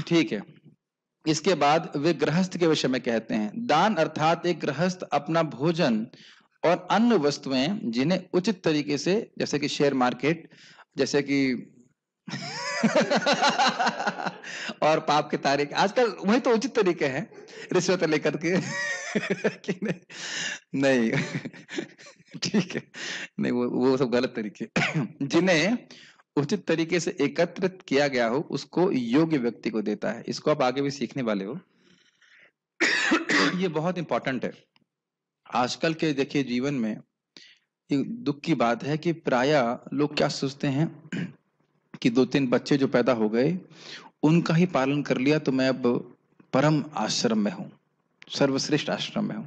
ठीक है। इसके बाद वे गृहस्थ के विषय में कहते हैं, दान अर्थात एक गृहस्थ अपना भोजन और अन्य वस्तुएं जिन्हें उचित तरीके से, जैसे कि शेयर मार्केट, जैसे कि और पाप के तारीख, आजकल वही तो उचित तरीके हैं, रिश्वत लेकर के कि नहीं ठीक है, नहीं वो सब गलत तरीके जिन्हें उचित तरीके से एकत्रित किया गया हो उसको योग्य व्यक्ति को देता है। इसको आप आगे भी सीखने वाले हो। ये बहुत इंपॉर्टेंट है। आजकल के देखिए जीवन में ये दुख की बात है कि प्रायः लोग क्या सोचते हैं कि 2-3 बच्चे जो पैदा हो गए उनका ही पालन कर लिया तो मैं अब परम आश्रम में हूं, सर्वश्रेष्ठ आश्रम में हूं,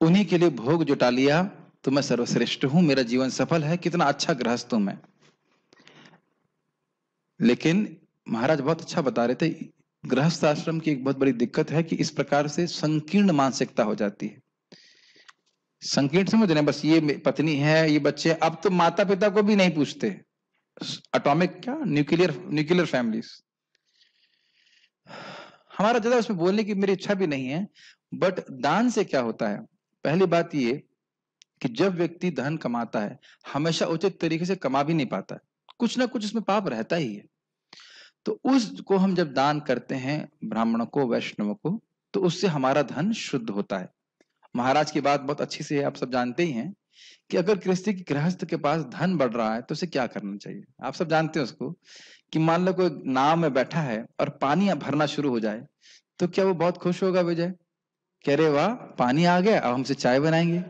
उन्हीं के लिए भोग जुटा लिया तो मैं सर्वश्रेष्ठ हूं, मेरा जीवन सफल है, कितना अच्छा गृहस्थ हूं मैं। लेकिन महाराज बहुत अच्छा बता रहे थे, गृहस्थ आश्रम की एक बहुत बड़ी दिक्कत है कि इस प्रकार से संकीर्ण मानसिकता हो जाती है। संकीर्ण समझ रहे हैं, बस ये पत्नी है, ये बच्चे, अब तो माता पिता को भी नहीं पूछते। एटॉमिक क्या न्यूक्लियर फैमिलीज। हमारा ज्यादा उसमें बोलने की मेरी इच्छा भी नहीं है, बट दान से क्या होता है? पहली बात ये कि जब व्यक्ति धन कमाता है हमेशा उचित तरीके से कमा भी नहीं पाता है, कुछ ना कुछ उसमें पाप रहता ही है। तो उसको हम जब दान करते हैं ब्राह्मणों को, वैष्णवों को, तो उससे हमारा धन शुद्ध होता है। महाराज की बात बहुत अच्छी से है, आप सब जानते ही हैं कि अगर किसी की गृहस्थ के पास धन बढ़ रहा है तो उसे क्या करना चाहिए। आप सब जानते हैं उसको कि मान लो कोई नाव में बैठा है और पानी भरना शुरू हो जाए तो क्या वो बहुत खुश होगा? विजय कह रहे वाह पानी आ गया, अब हमसे चाय बनाएंगे।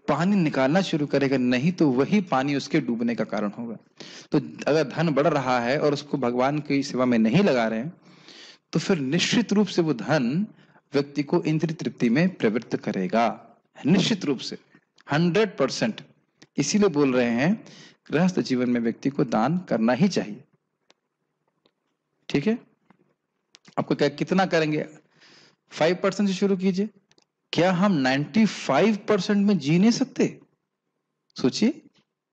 पानी निकालना शुरू करेगा, नहीं तो वही पानी उसके डूबने का कारण होगा। तो अगर धन बढ़ रहा है और उसको भगवान की सेवा में नहीं लगा रहे हैं तो फिर निश्चित रूप से वो धन व्यक्ति को इंद्रिय तृप्ति में प्रवृत्त करेगा, निश्चित रूप से 100%। इसीलिए बोल रहे हैं गृहस्थ जीवन में व्यक्ति को दान करना ही चाहिए। ठीक है, आपको क्या कितना करेंगे? 5% से शुरू कीजिए। क्या हम 95% में जी नहीं सकते? सोचिए,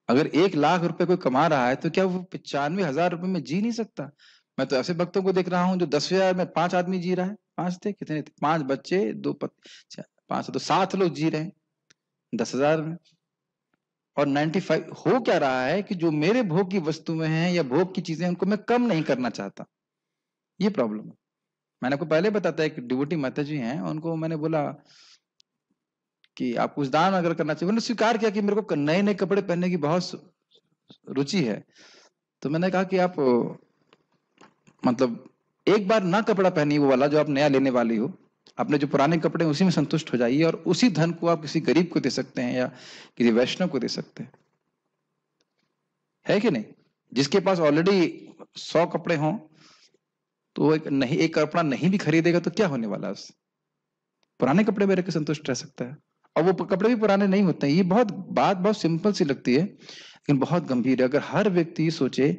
अगर 1 लाख रुपए कोई कमा रहा है तो क्या वो 95,000 रुपए में जी नहीं सकता? मैं तो ऐसे भक्तों को देख रहा हूं जो 10,000 में 5 आदमी जी रहा है। 5 थे, कितने थे? 5 बच्चे, 2 5 तो 7 लोग जी रहे हैं 10,000 में। और 95 हो क्या रहा है कि जो मेरे भोग की वस्तुएं हैं या भोग की चीजें उनको मैं कम नहीं करना चाहता। ये प्रॉब्लम है। मैंने आपको पहले बताता है कि डिवोटी माता जी हैं, उनको मैंने बोला कि आप कुछ दान अगर करना चाहिए। उन्होंने स्वीकार किया कि मेरे को नए नए कपड़े पहनने की बहुत रुचि है। तो मैंने कहा कि आप मतलब एक बार ना कपड़ा पहनिए वो वाला जो आप नया लेने वाली हो, अपने जो पुराने कपड़े उसी में संतुष्ट हो जाइए और उसी धन को आप किसी गरीब को दे सकते हैं या किसी वैष्णव को दे सकते हैं, है कि नहीं? जिसके पास ऑलरेडी 100 कपड़े हों तो एक कपड़ा नहीं भी खरीदेगा तो क्या होने वाला है? पुराने कपड़े में रह के संतुष्ट रह सकता है। और वो कपड़े भी पुराने नहीं होते हैं। ये बात बहुत सिंपल सी लगती है लेकिन बहुत गंभीर है। अगर हर व्यक्ति सोचे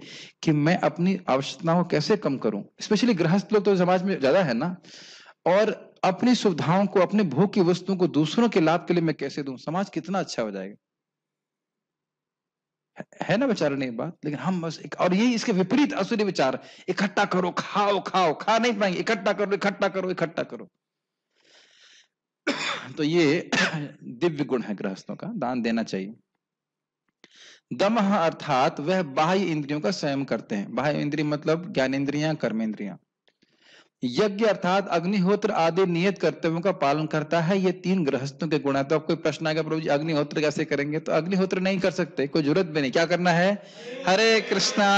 कि मैं अपनी आवश्यकताओं को कैसे कम करूं, स्पेशली गृहस्थ लोग तो समाज में ज्यादा है ना, और अपनी सुविधाओं को, अपने भोग की वस्तुओं को दूसरों के लाभ के लिए मैं कैसे दूं, समाज कितना अच्छा हो जाएगा। है ना बेचारा नहीं बात? लेकिन हम बस और यही इसके विपरीत असुरी विचार, इकट्ठा करो, खाओ खाओ, खा नहीं पाएंगे, इकट्ठा करो इकट्ठा करो इकट्ठा करो। तो ये दिव्य गुण है गृहस्थों का, दान देना चाहिए। दमः अर्थात वह बाह्य इंद्रियों का संयम करते हैं। बाह्य इंद्रिय मतलब ज्ञानेंद्रियां, कर्मेंद्रियां। यज्ञ अर्थात अग्निहोत्र आदि नियत कर्तव्यों का पालन करता है। ये 3 गृहस्थों के गुण है। तो आपको प्रश्न आएगा प्रभु जी अग्निहोत्र कैसे करेंगे? तो अग्निहोत्र नहीं कर सकते, कोई जरूरत भी नहीं। क्या करना है? हरे कृष्णा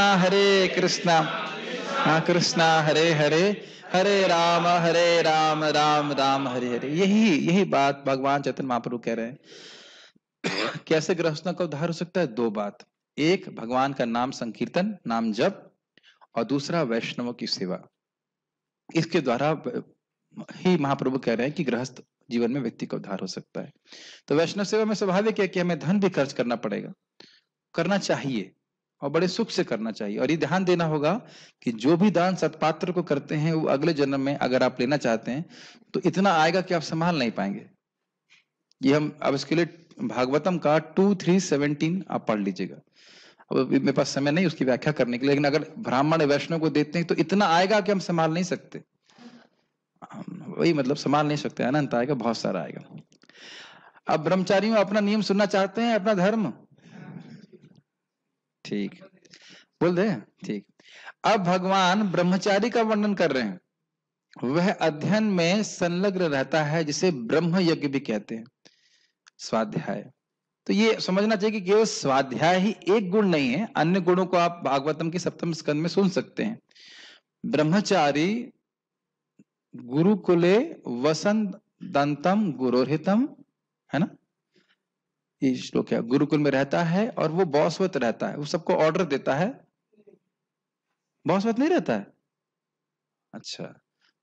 कृष्णा हरे हरे, हरे राम राम राम हरे हरे। यही बात भगवान चैतन्य महाप्रभु कह रहे हैं। कैसे गृहस्थों का उद्धार हो सकता है? 2 बात, एक भगवान का नाम संकीर्तन, नाम जप, और दूसरा वैष्णवों की सेवा। इसके द्वारा ही महाप्रभु कह रहे हैं कि गृहस्थ जीवन में व्यक्ति का उद्धार हो सकता है। तो वैष्णव सेवा में स्वाभाविक है कि हमें धन भी खर्च करना पड़ेगा, करना चाहिए, और बड़े सुख से करना चाहिए। और ये ध्यान देना होगा कि जो भी दान सत्पात्र को करते हैं वो अगले जन्म में अगर आप लेना चाहते हैं तो इतना आएगा कि आप संभाल नहीं पाएंगे। ये हम अब इसके लिए भागवतम का 2:3:17 आप पढ़ लीजिएगा। अब मेरे पास समय नहीं उसकी व्याख्या करने के लिए, लेकिन अगर ब्राह्मण वैष्णव को देते हैं तो इतना आएगा कि हम संभाल नहीं सकते। वही मतलब संभाल नहीं सकते, अनंत आएगा, बहुत सारा आएगा। अब ब्रह्मचारियों अपना नियम सुनना चाहते हैं, अपना धर्म? ठीक, बोल दे। ठीक, अब भगवान ब्रह्मचारी का वर्णन कर रहे हैं। वह अध्ययन में संलग्न रहता है जिसे ब्रह्म यज्ञ भी कहते हैं, स्वाध्याय। तो ये समझना चाहिए कि केवल स्वाध्याय ही एक गुण नहीं है, अन्य गुणों को आप भागवतम के 7वें स्कंद में सुन सकते हैं। ब्रह्मचारी गुरुकुले वसन दंतम गुरोहितम, है ना, ये श्लोक है। गुरुकुल में रहता है और वो बॉसवत रहता है, वो सबको ऑर्डर देता है। बॉसवत नहीं रहता है? अच्छा,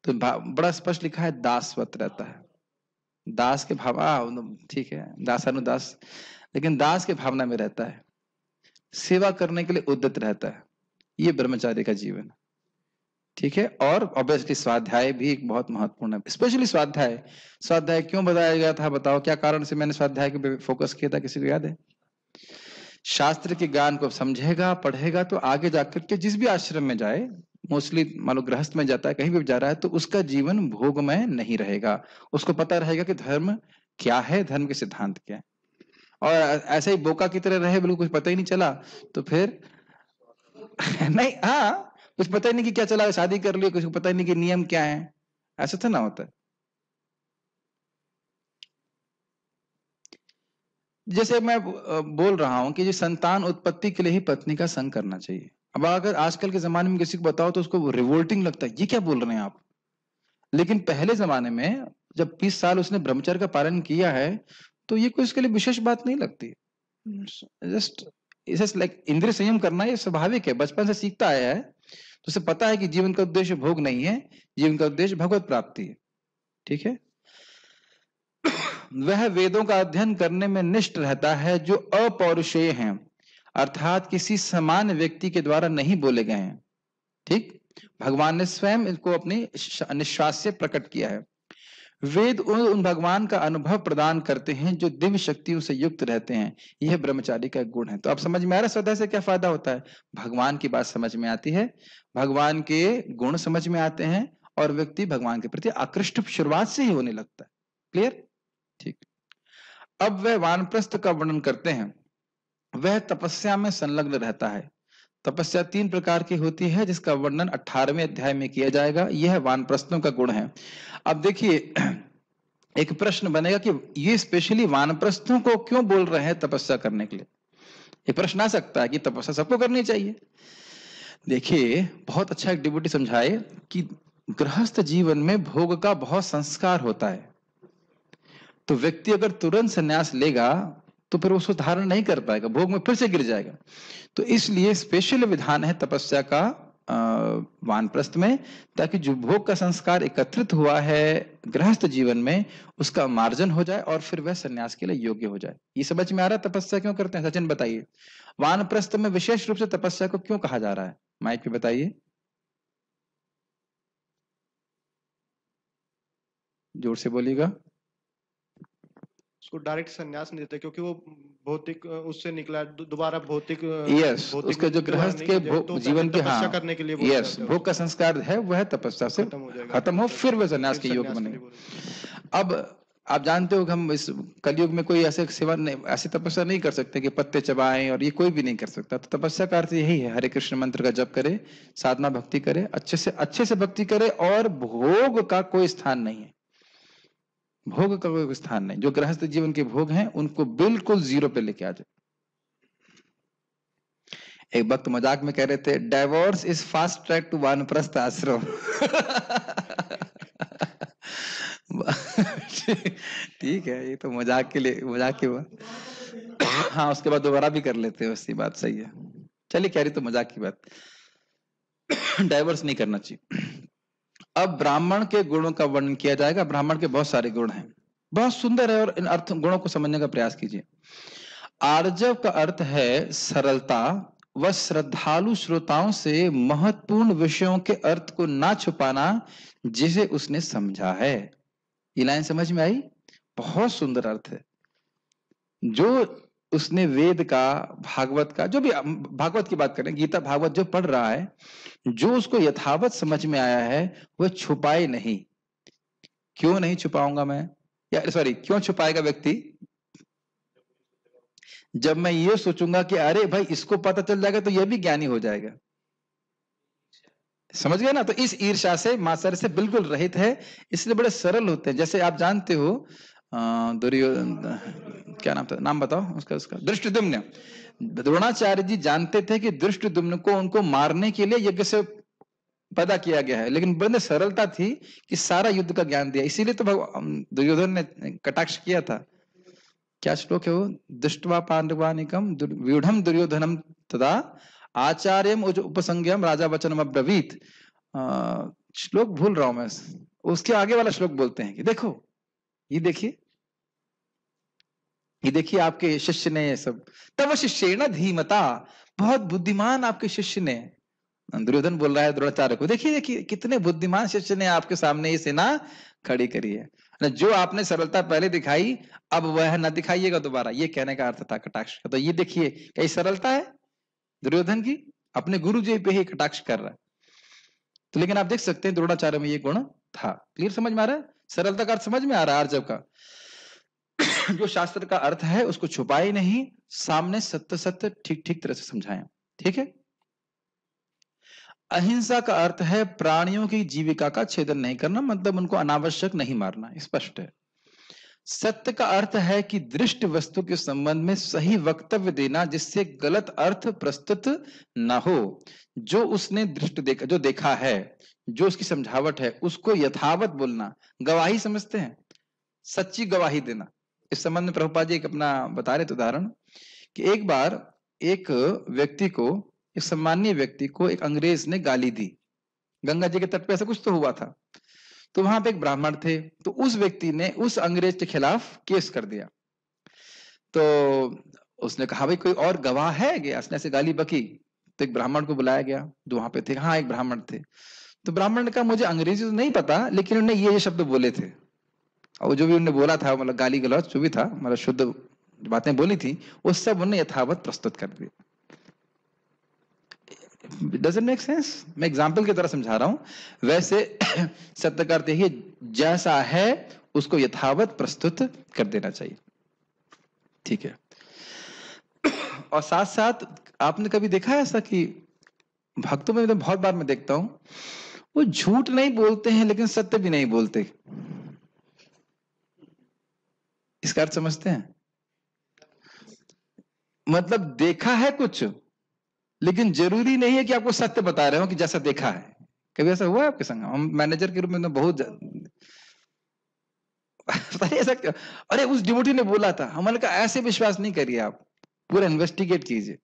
तो बड़ा स्पष्ट लिखा है दासवत रहता है। दास के भाव, ठीक है, दासानुदास, लेकिन दास के भावना में रहता है, सेवा करने के लिए उद्यत रहता है। ये ब्रह्मचारी का जीवन, ठीक है। और ऑब्वियसली स्वाध्याय भी एक बहुत महत्वपूर्ण है, स्पेशली स्वाध्याय। स्वाध्याय क्यों बताया गया था, बताओ क्या कारण से मैंने स्वाध्याय पे फोकस किया था, किसी को याद है? शास्त्र के ज्ञान को समझेगा, पढ़ेगा, तो आगे जाकर के जिस भी आश्रम में जाए, मोस्टली मान लो गृहस्थ में जाता है, कहीं भी जा रहा है, तो उसका जीवन भोगमय नहीं रहेगा। उसको पता रहेगा कि धर्म क्या है, धर्म के सिद्धांत क्या है। और ऐसे ही बोका की तरह रहे, बिल्कुल कुछ पता ही नहीं चला, तो फिर नहीं, हाँ, कुछ पता ही नहीं कि क्या चला, शादी कर ली, कुछ पता ही नहीं कि नियम क्या है, ऐसा तो ना होता है। जैसे मैं बोल रहा हूं कि संतान उत्पत्ति के लिए ही पत्नी का संग करना चाहिए। अब अगर आजकल के जमाने में किसी को बताओ तो उसको रिवोल्टिंग लगता है, ये क्या बोल रहे हैं आप। लेकिन पहले जमाने में जब 20 साल उसने ब्रह्मचर्य का पालन किया है तो ये कोई उसके लिए विशेष बात नहीं लगती। जस्ट लाइक इंद्रिय संयम करना ये स्वाभाविक है, बचपन से सीखता आया है, तो उसे पता है कि जीवन का उद्देश्य भोग नहीं है, जीवन का उद्देश्य भगवत प्राप्ति है, ठीक है। वह वेदों का अध्ययन करने में निष्ठ रहता है जो अपौरुषेय हैं, अर्थात किसी सामान्य व्यक्ति के द्वारा नहीं बोले गए हैं, ठीक। भगवान ने स्वयं इनको अपनी निश्वास से प्रकट किया है। वेद उन भगवान का अनुभव प्रदान करते हैं जो दिव्य शक्तियों से युक्त रहते हैं। यह ब्रह्मचारी का गुण है। तो आप समझ में आ रहा है स्वाध्याय से क्या फायदा होता है? भगवान की बात समझ में आती है, भगवान के गुण समझ में आते हैं, और व्यक्ति भगवान के प्रति आकृष्ट शुरुआत से ही होने लगता है। क्लियर? ठीक। अब वह वानप्रस्थ का वर्णन करते हैं। वह तपस्या में संलग्न रहता है। तपस्या 3 प्रकार की होती है जिसका वर्णन 18वें अध्याय में किया जाएगा। यह वानप्रस्थों का गुण है। अब देखिए, एक प्रश्न बनेगा कि ये स्पेशली वानप्रस्थों को क्यों बोल रहे हैं तपस्या करने के लिए। ये प्रश्न आ सकता है कि तपस्या सबको करनी चाहिए। देखिए, बहुत अच्छा एक डिवोटी समझाए कि गृहस्थ जीवन में भोग का बहुत संस्कार होता है, तो व्यक्ति अगर तुरंत संन्यास लेगा तो फिर उसको धारण नहीं कर पाएगा, भोग में फिर से गिर जाएगा। तो इसलिए स्पेशल विधान है तपस्या का वानप्रस्थ में, ताकि जो भोग का संस्कार एकत्रित हुआ है गृहस्थ जीवन में उसका मार्जन हो जाए और फिर वह संन्यास के लिए योग्य हो जाए। ये समझ में आ रहा है तपस्या क्यों करते हैं? सचिन बताइए, वानप्रस्थ में विशेष रूप से तपस्या को क्यों कहा जा रहा है? माइक पे बताइए, जोर से बोलिएगा। उसको डायरेक्ट संन्यास नहीं देते क्योंकि वो भौतिक उससे निकला, दोबारा भौतिक यस, उसके जो गृहस्थ के जीवन के, हाँ, करने के लिए यस, भोग का संस्कार है वह तपस्या से खत्म हो, फिर वह संन्यास के योग बने। अब आप जानते हो कि हम इस कलयुग में कोई ऐसे सेवा नहीं, ऐसी तपस्या नहीं कर सकते कि पत्ते चबाएं, और ये कोई भी नहीं कर सकता। तो तपस्या का अर्थ यही है, हरे कृष्ण मंत्र का जप करे, साधना भक्ति करे, अच्छे से भक्ति करे, और भोग का कोई स्थान नहीं है। भोग का कोई स्थान नहीं। जो गृहस्थ जीवन के भोग हैं उनको बिल्कुल 0 पे लेके आ जाए। एक वक्त मजाक में कह रहे थे, divorce is fast track to vanaprastha ashram. ठीक है, ये तो मजाक के लिए, मजाक की बात। हाँ, उसके बाद दोबारा भी कर लेते हैं, उसकी बात सही है। चलिए, कह रही तो मजाक की बात, डाइवोर्स नहीं करना चाहिए। अब ब्राह्मण के गुणों का वर्णन किया जाएगा। ब्राह्मण के बहुत सारे गुण हैं, बहुत सुंदर है, और इन अर्थ गुणों को समझने का प्रयास कीजिए। आर्जव का अर्थ है सरलता, वह श्रद्धालु श्रोताओं से महत्वपूर्ण विषयों के अर्थ को ना छुपाना जिसे उसने समझा है। ये लाइन समझ में आई? बहुत सुंदर अर्थ है। जो उसने वेद का, भागवत का, जो भी भागवत की बात करें, गीता भागवत जो पढ़ रहा है, जो उसको यथावत समझ में आया है वह छुपाए नहीं। क्यों नहीं छुपाऊंगा मैं, या सॉरी क्यों छुपाएगा व्यक्ति? जब मैं ये सोचूंगा कि अरे भाई इसको पता चल जाएगा तो यह भी ज्ञानी हो जाएगा। समझ गए ना? तो इस ईर्ष्या से, मात्सर्य से बिल्कुल रहित है, इसलिए बड़े सरल होते हैं। जैसे आप जानते हो दुर्योधन, क्या नाम था, नाम बताओ उसका धृष्टद्युम्न। द्रोणाचार्य जी जानते थे कि धृष्टद्युम्न को उनको मारने के लिए यज्ञ से पैदा किया गया है, लेकिन बड़े सरलता थी कि सारा युद्ध का ज्ञान दिया। इसीलिए तो दुर्योधन ने कटाक्ष किया था। क्या श्लोक है वो? दृष्ट्वा पांडवानिकम व्यूढ़म दुर्योधनम तदा आचार्यम उपसंज्ञम राजा वचनम अब्रवीत। श्लोक भूल रहा हूं मैं, उसके आगे वाला श्लोक बोलते हैं कि देखो, ये देखिए आपके शिष्य ने ये सब, तब शिष्येण धीमता, बहुत बुद्धिमान आपके शिष्य ने, दुर्योधन बोल रहा है द्रोणाचार्य को, देखिए देखिए कितने बुद्धिमान शिष्य ने आपके सामने ये सेना खड़ी करी है। जो आपने सरलता पहले दिखाई, अब वह न दिखाइएगा दोबारा, ये कहने का अर्थ था कटाक्ष का। तो ये देखिए कई सरलता है दुर्योधन की, अपने गुरु जी पे ही कटाक्ष कर रहा है। तो लेकिन आप देख सकते हैं द्रोणाचार्य में ये गुण था। क्लियर समझ में आ रहा है? सरलता का अर्थ समझ में आ रहा है अर्जव का। जो शास्त्र का अर्थ है उसको छुपाए नहीं, सामने सत्य सत्य ठीक ठीक तरह से समझाएं। ठीक है? अहिंसा का अर्थ है प्राणियों की जीविका का छेदन नहीं करना, मतलब उनको अनावश्यक नहीं मारना, स्पष्ट है। सत्य का अर्थ है कि दृष्ट वस्तु के संबंध में सही वक्तव्य देना जिससे गलत अर्थ प्रस्तुत ना हो। जो उसने दृष्ट देखा, जो देखा है, जो उसकी समझावट है, उसको यथावत बोलना। गवाही समझते हैं, सच्ची गवाही देना। इस संबंध में प्रभुपाद जी एक अपना बता रहे थे उदाहरण कि एक बार एक व्यक्ति को, एक सम्मानीय व्यक्ति को एक अंग्रेज ने गाली दी। गंगा जी के तट पे ऐसा कुछ तो हुआ था। तो वहां पे एक ब्राह्मण थे, तो उस व्यक्ति ने उस अंग्रेज के खिलाफ केस कर दिया। तो उसने कहा भाई कोई और गवाह है गया, उसने ऐसे गाली बकी। तो एक ब्राह्मण को बुलाया गया जो वहां पे थे। हाँ, एक ब्राह्मण थे। तो ब्राह्मण ने कहा मुझे अंग्रेजी तो नहीं पता, लेकिन उन्होंने ये शब्द बोले थे, और जो भी उन्होंने बोला था, मतलब गाली गलौज जो भी था, मतलब शुद्ध बातें बोली थी, वो सब उन्होंने यथावत प्रस्तुत कर दिया। Doesn't make sense? मैं एग्जाम्पल की तरह समझा रहा हूं। वैसे सत्य का अर्थ यही, जैसा है उसको यथावत प्रस्तुत कर देना चाहिए। ठीक है? और साथ साथ आपने कभी देखा है ऐसा कि भक्तों में तो बहुत बार मैं देखता हूं, वो झूठ नहीं बोलते हैं लेकिन सत्य भी नहीं बोलते। इसका अर्थ समझते हैं? मतलब देखा है कुछ, लेकिन जरूरी नहीं है कि आपको सत्य बता रहे हो कि जैसा देखा है। कभी ऐसा हुआ है आपके संग? हम मैनेजर के रूप में तो बहुत ऐसा क्यों? अरे उस डिवोटी ने बोला था, हमने कहा ऐसे विश्वास नहीं करिए, आप पूरा इन्वेस्टिगेट कीजिए।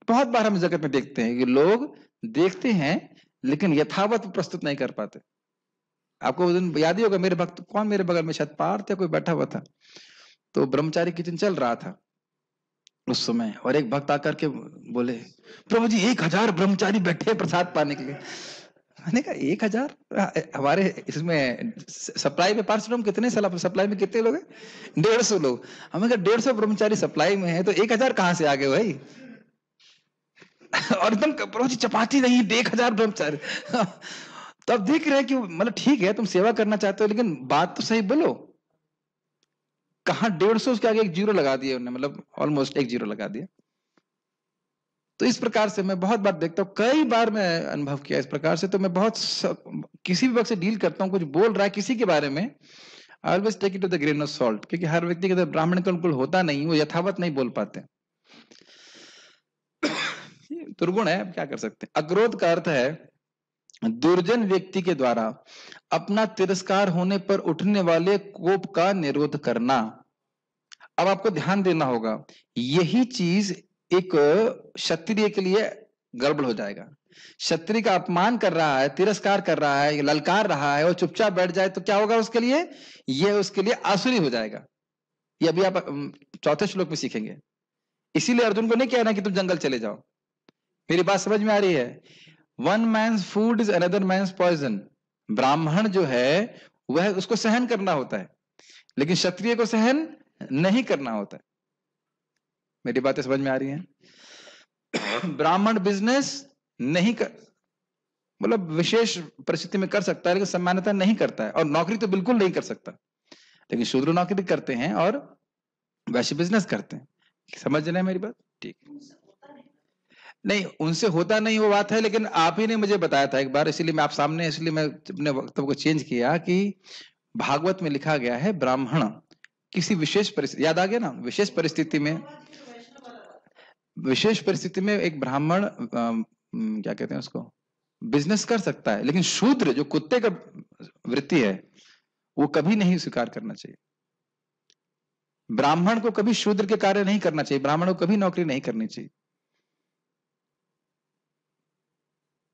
बहुत बार हम जगत में देखते हैं कि लोग देखते हैं लेकिन यथावत प्रस्तुत नहीं कर पाते। आपको उस दिन याद ही होगा, मेरे भक्त, कौन मेरे बगल में शायद पार्थ या कोई बैठा हुआ था, तो ब्रह्मचारी किचन चल रहा था उस समय, और एक भक्त आकर के बोले प्रभु जी 1000 ब्रह्मचारी बैठे प्रसाद पाने के लिए। मैंने कहा 1000? हमारे इसमें सप्लाई में पार्षद कितने, सप्लाई में कितने लोग हैं? 150 लोग। हमें कहा 150 ब्रह्मचारी सप्लाई में है तो 1000 कहां से आ गए भाई? और एकदम प्रभु जी चपाती नहीं, 1000 ब्रह्मचारी। तो अब देख रहे हैं कि मतलब ठीक है तुम सेवा करना चाहते हो, लेकिन बात तो सही बोलो। कहां 150, उसके आगे एक जीरो लगा दिया उन्होंने, मतलब ऑलमोस्ट एक जीरो लगा दिया। तो इस प्रकार से मैं बहुत बार देखता हूं, कई बार मैं अनुभव किया इस प्रकार से। तो मैं बहुत किसी भी वक्त से डील करता हूं, कुछ बोल रहा है किसी के बारे में, I always take it to the grain of salt, क्योंकि हर व्यक्ति के ब्राह्मण के अनुकूल होता नहीं, वो यथावत नहीं बोल पाते। दुर्गुण है, क्या कर सकते हैं। अक्रोध का अर्थ है दुर्जन व्यक्ति के द्वारा अपना तिरस्कार होने पर उठने वाले कोप का निरोध करना। अब आपको ध्यान देना होगा, यही चीज एक क्षत्रिय के लिए गड़बड़ हो जाएगा। क्षत्रिय का अपमान कर रहा है, तिरस्कार कर रहा है, ललकार रहा है, और चुपचाप बैठ जाए तो क्या होगा उसके लिए? ये उसके लिए आसुरी हो जाएगा। ये अभी आप 4थे श्लोक में सीखेंगे। इसीलिए अर्जुन को नहीं कहना कि तुम जंगल चले जाओ। मेरी बात समझ में आ रही है? One man's food is another man's poison. ब्राह्मण जो है वह उसको सहन करना होता है, लेकिन क्षत्रिय को सहन नहीं करना होता है। मेरी बातें समझ में आ रही हैं? ब्राह्मण बिजनेस नहीं कर, मतलब विशेष परिस्थिति में कर सकता है, लेकिन सामान्यतः नहीं करता है। और नौकरी तो बिल्कुल नहीं कर सकता, लेकिन शूद्र नौकरी करते हैं और वैश्य बिजनेस करते हैं। समझ रहे हैं मेरी बात? ठीक। नहीं, उनसे होता नहीं वो बात है, लेकिन आप ही ने मुझे बताया था एक बार, इसीलिए मैं आप सामने, इसलिए मैं अपने वक्तव्य को चेंज किया कि भागवत में लिखा गया है ब्राह्मण किसी विशेष परिस्थिति, याद आ गया ना, विशेष परिस्थिति में एक ब्राह्मण क्या कहते हैं उसको, बिजनेस कर सकता है, लेकिन शूद्र जो कुत्ते का वृत्ति है वो कभी नहीं स्वीकार करना चाहिए। ब्राह्मण को कभी शूद्र के कार्य नहीं करना चाहिए, ब्राह्मण को कभी नौकरी नहीं करनी चाहिए।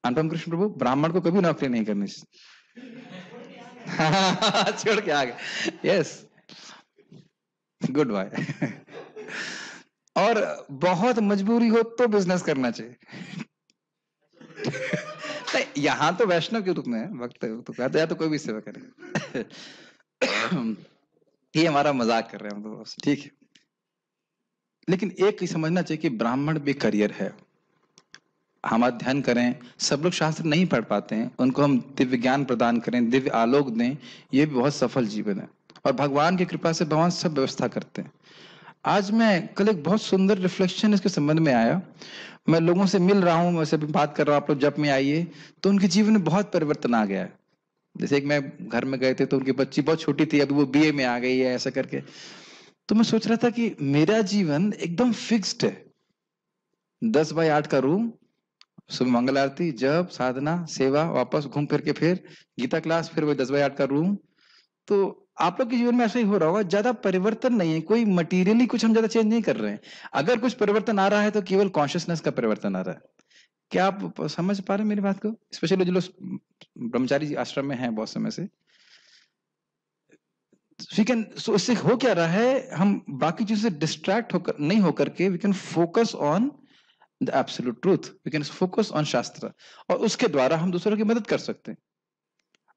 अनुपम कृष्ण प्रभु, ब्राह्मण को कभी नौकरी नहीं करनी चाहिए। छोड़ के आ गए। Yes, good boy. और बहुत मजबूरी हो तो बिजनेस करना चाहिए। नहीं, यहां तो वैष्णव के रूप में वक्त तो कहते या तो कोई भी सेवा करे। ये हमारा मजाक कर रहे हैं हम तो, ठीक है। लेकिन एक ही समझना चाहिए कि ब्राह्मण भी करियर है। हम अध्ययन करें, सब लोग शास्त्र नहीं पढ़ पाते हैं, उनको हम दिव्य ज्ञान प्रदान करें, दिव्य आलोक दें, ये भी बहुत सफल जीवन है। और भगवान की कृपा से भगवान सब व्यवस्था करते हैं। आज मैं कल एक बहुत सुंदर रिफ्लेक्शन इसके संबंध में आया। मैं लोगों से मिल रहा हूँ, वैसे भी बात कर रहा हूँ, आप लोग जब में आइए, तो उनके जीवन में बहुत परिवर्तन आ गया है। जैसे एक मैं घर में गए थे तो उनकी बच्ची बहुत छोटी थी, अभी वो बीए में आ गई है, ऐसा करके। तो मैं सोच रहा था कि मेरा जीवन एकदम फिक्स्ड है, 10x8 का रूम, सुबह मंगल आरती, जप, साधना, सेवा, वापस घूम फिर के फिर गीता क्लास, फिर वही 10x8 का रूम। तो आप लोग के जीवन में ऐसा ही हो रहा होगा, ज्यादा परिवर्तन नहीं है, कोई मटीरियली कुछ हम ज्यादा चेंज नहीं कर रहे हैं। अगर कुछ परिवर्तन आ रहा है तो केवल कॉन्शियसनेस का परिवर्तन आ रहा है। क्या आप समझ पा रहे हैं मेरी बात को? स्पेशली जो लोग ब्रह्मचारी आश्रम में हैं बहुत समय से, so इससे हो क्या रहा है, हम बाकी चीजों से डिस्ट्रैक्ट होकर नहीं होकर के we can focus on the absolute truth, we can focus on shastra, और उसके द्वारा हम दूसरों की मदद कर सकते हैं।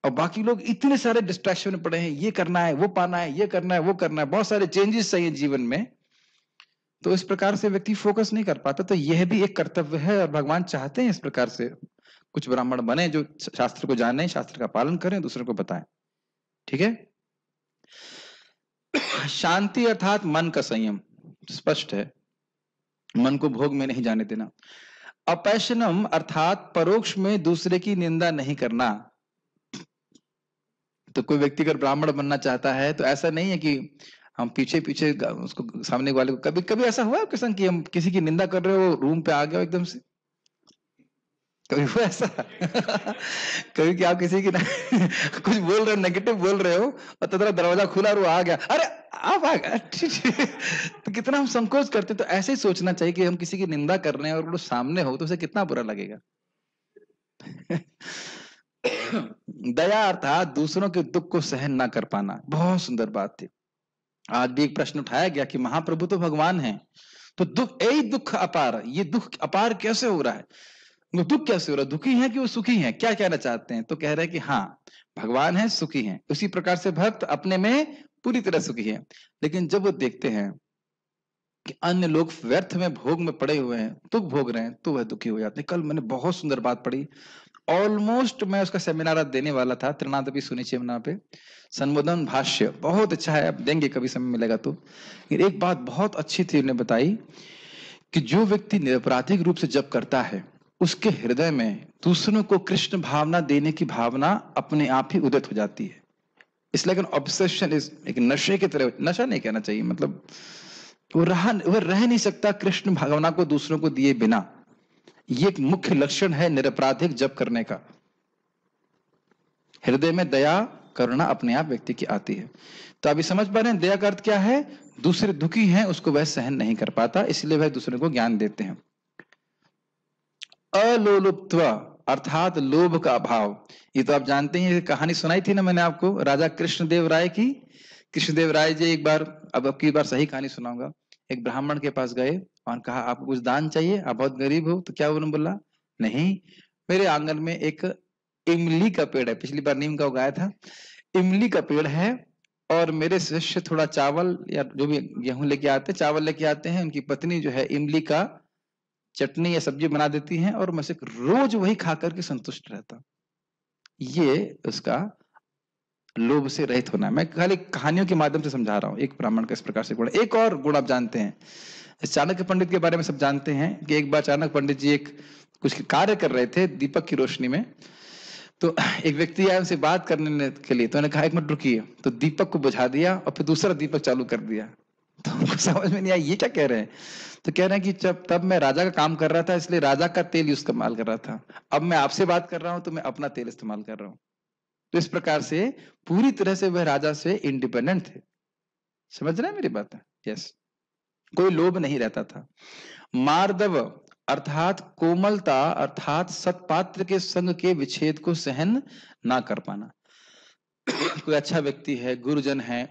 और बाकी लोग इतने सारे डिस्ट्रैक्शन में पड़े हैं, ये करना है, वो पाना है, ये करना है, वो करना है, बहुत सारे चेंजेस चाहिए जीवन में, तो इस प्रकार से व्यक्ति फोकस नहीं कर पाता। तो यह भी एक कर्तव्य है, और भगवान चाहते हैं इस प्रकार से कुछ ब्राह्मण बने जो शास्त्र को जाने, शास्त्र का पालन करें, दूसरों को बताएं। ठीक है। शांति अर्थात मन का संयम, स्पष्ट है, मन को भोग में नहीं जाने देना। अपैशनम अर्थात परोक्ष में दूसरे की निंदा नहीं करना। तो कोई व्यक्ति अगर ब्राह्मण बनना चाहता है तो ऐसा नहीं है कि हम पीछे पीछे उसको, सामने वाले को, कभी कभी ऐसा हुआ आपके संग कि हम किसी की निंदा कर रहे हो, रूम पे आ गया एकदम से? कभी हुआ ऐसा? कभी कि आप किसी की कुछ बोल रहे हो, नेगेटिव बोल रहे हो, और तो दरवाजा खुला और वो आ गया, अरे आप आ गए। तो कितना हम संकोच करते। तो ऐसे ही सोचना चाहिए कि हम किसी की निंदा कर रहे हैं और वो सामने हो तो उसे कितना बुरा लगेगा। दया अर्थात दूसरों के दुख को सहन ना कर पाना। बहुत सुंदर बात थी। आज भी एक प्रश्न उठाया गया कि महाप्रभु तो भगवान हैं, तो दुख, यही दुख अपार, ये दुख अपार कैसे हो रहा है, वो दुख कैसे हो रहा है, दुखी है कि वो सुखी है, क्या कहना चाहते हैं? तो कह रहे हैं कि हाँ, भगवान है, सुखी हैं, उसी प्रकार से भक्त अपने में पूरी तरह सुखी है। लेकिन जब वो देखते हैं कि अन्य लोग व्यर्थ में भोग में पड़े हुए हैं, दुख भोग रहे हैं, तो वह दुखी हो जाते हैं। कल मैंने बहुत सुंदर बात पढ़ी, ऑलमोस्ट मैं उसका सेमिनार देने वाला था, त्रिनादपि सुनिचिमना पे, संबोधन भाष्य बहुत अच्छा है, आप देंगे कभी समय मिलेगा तो। एक बात बहुत अच्छी थी, उन्होंने बताई कि जो व्यक्ति निरपराधिक रूप से जप करता है, उसके हृदय में दूसरों को कृष्ण भावना देने की भावना अपने आप ही उदित हो जाती है। इसलिए ऑब्सेशन इज, एक नशे की तरह, नशा नहीं कहना चाहिए, मतलब वो रह नहीं सकता कृष्ण भावना को दूसरों को दिए बिना। ये एक मुख्य लक्षण है निरपराधिक जप करने का। हृदय में दया करुणा अपने आप व्यक्ति की आती है। तो अभी समझ पा रहे हैं दया का अर्थ क्या है? दूसरे दुखी हैं, उसको वह सहन नहीं कर पाता, इसलिए वह दूसरे को ज्ञान देते हैं। अलोलुप्त्व अर्थात लोभ का अभाव। ये तो आप जानते हैं, कहानी सुनाई थी ना मैंने आपको, राजा कृष्णदेव राय की। कृष्णदेव राय जी एक बार, अब की बार सही कहानी सुनाऊंगा। एक ब्राह्मण के पास गए और कहा आपको कुछ दान चाहिए, आप बहुत गरीब हो। तो क्या उन्होंने बोला, नहीं, मेरे आंगन में एक इमली का पेड़ है, पिछली बार नीम का उगाया था, इमली का पेड़ है, और मेरे शिष्य थोड़ा चावल या जो भी गेहूं लेके आते, चावल लेके आते हैं, उनकी पत्नी जो है इमली का चटनी या सब्जी बना देती हैं, और मैं सिर्फ रोज वही खा करके संतुष्ट रहता। ये उसका लोभ से रहित होना है। मैं खाली कहानियों के माध्यम से समझा रहा हूँ। एक ब्राह्मण का इस प्रकार से गुण। एक और गुण आप जानते हैं, चाणक्य पंडित के बारे में सब जानते हैं कि एक बार चाणक्य पंडित जी एक कुछ कार्य कर रहे थे दीपक की रोशनी में। तो एक व्यक्ति आया उनसे बात करने के लिए, तो उन्होंने कहा एक मिनट रुकिए, तो दीपक को बुझा दिया और फिर दूसरा दीपक चालू कर दिया। तो उनको समझ में नहीं आया ये क्या कह रहे हैं। तो कह रहे हैं कि जब तब मैं राजा का काम कर रहा था, इसलिए राजा का तेल इस्तेमाल कर रहा था, अब मैं आपसे बात कर रहा हूं तो मैं अपना तेल इस्तेमाल कर रहा हूं। तो इस प्रकार से पूरी तरह से वह राजा से इंडिपेंडेंट थे। समझ रहे हैं मेरी बात? यस, कोई लोभ नहीं रहता था। मार्दव अर्थात कोमलता, अर्थात सत्पात्र के संग के विच्छेद को सहन ना कर पाना। कोई अच्छा व्यक्ति है, गुरुजन है,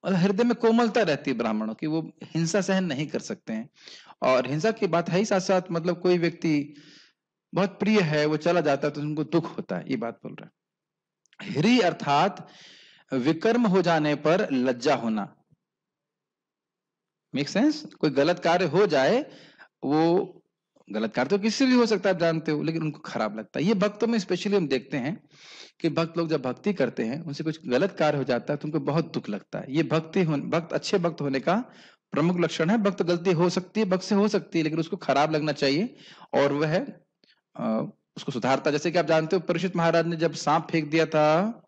और हृदय में कोमलता रहती है ब्राह्मणों की, वो हिंसा सहन नहीं कर सकते हैं। और हिंसा की बात है ही, साथ साथ मतलब कोई व्यक्ति बहुत प्रिय है वो चला जाता है तो उनको दुख होता है, ये बात बोल रहा है। ह्री अर्थात विकर्म हो जाने पर लज्जा होना। Make sense? कोई गलत कार्य हो जाए, वो गलत कार्य तो किसी भी हो सकता है आप जानते हो, लेकिन उनको खराब लगता है। ये भक्तों में स्पेशली हम देखते हैं कि भक्त लोग जब भक्ति करते हैं, उनसे कुछ गलत कार्य हो जाता है तो उनको बहुत दुख लगता है। ये भक्त अच्छे भक्त होने का प्रमुख लक्षण है। भक्त गलती हो सकती है, भक्त से हो सकती है, लेकिन उसको खराब लगना चाहिए और वह उसको सुधारता। जैसे कि आप जानते हो परीक्षित महाराज ने जब सांप फेंक दिया था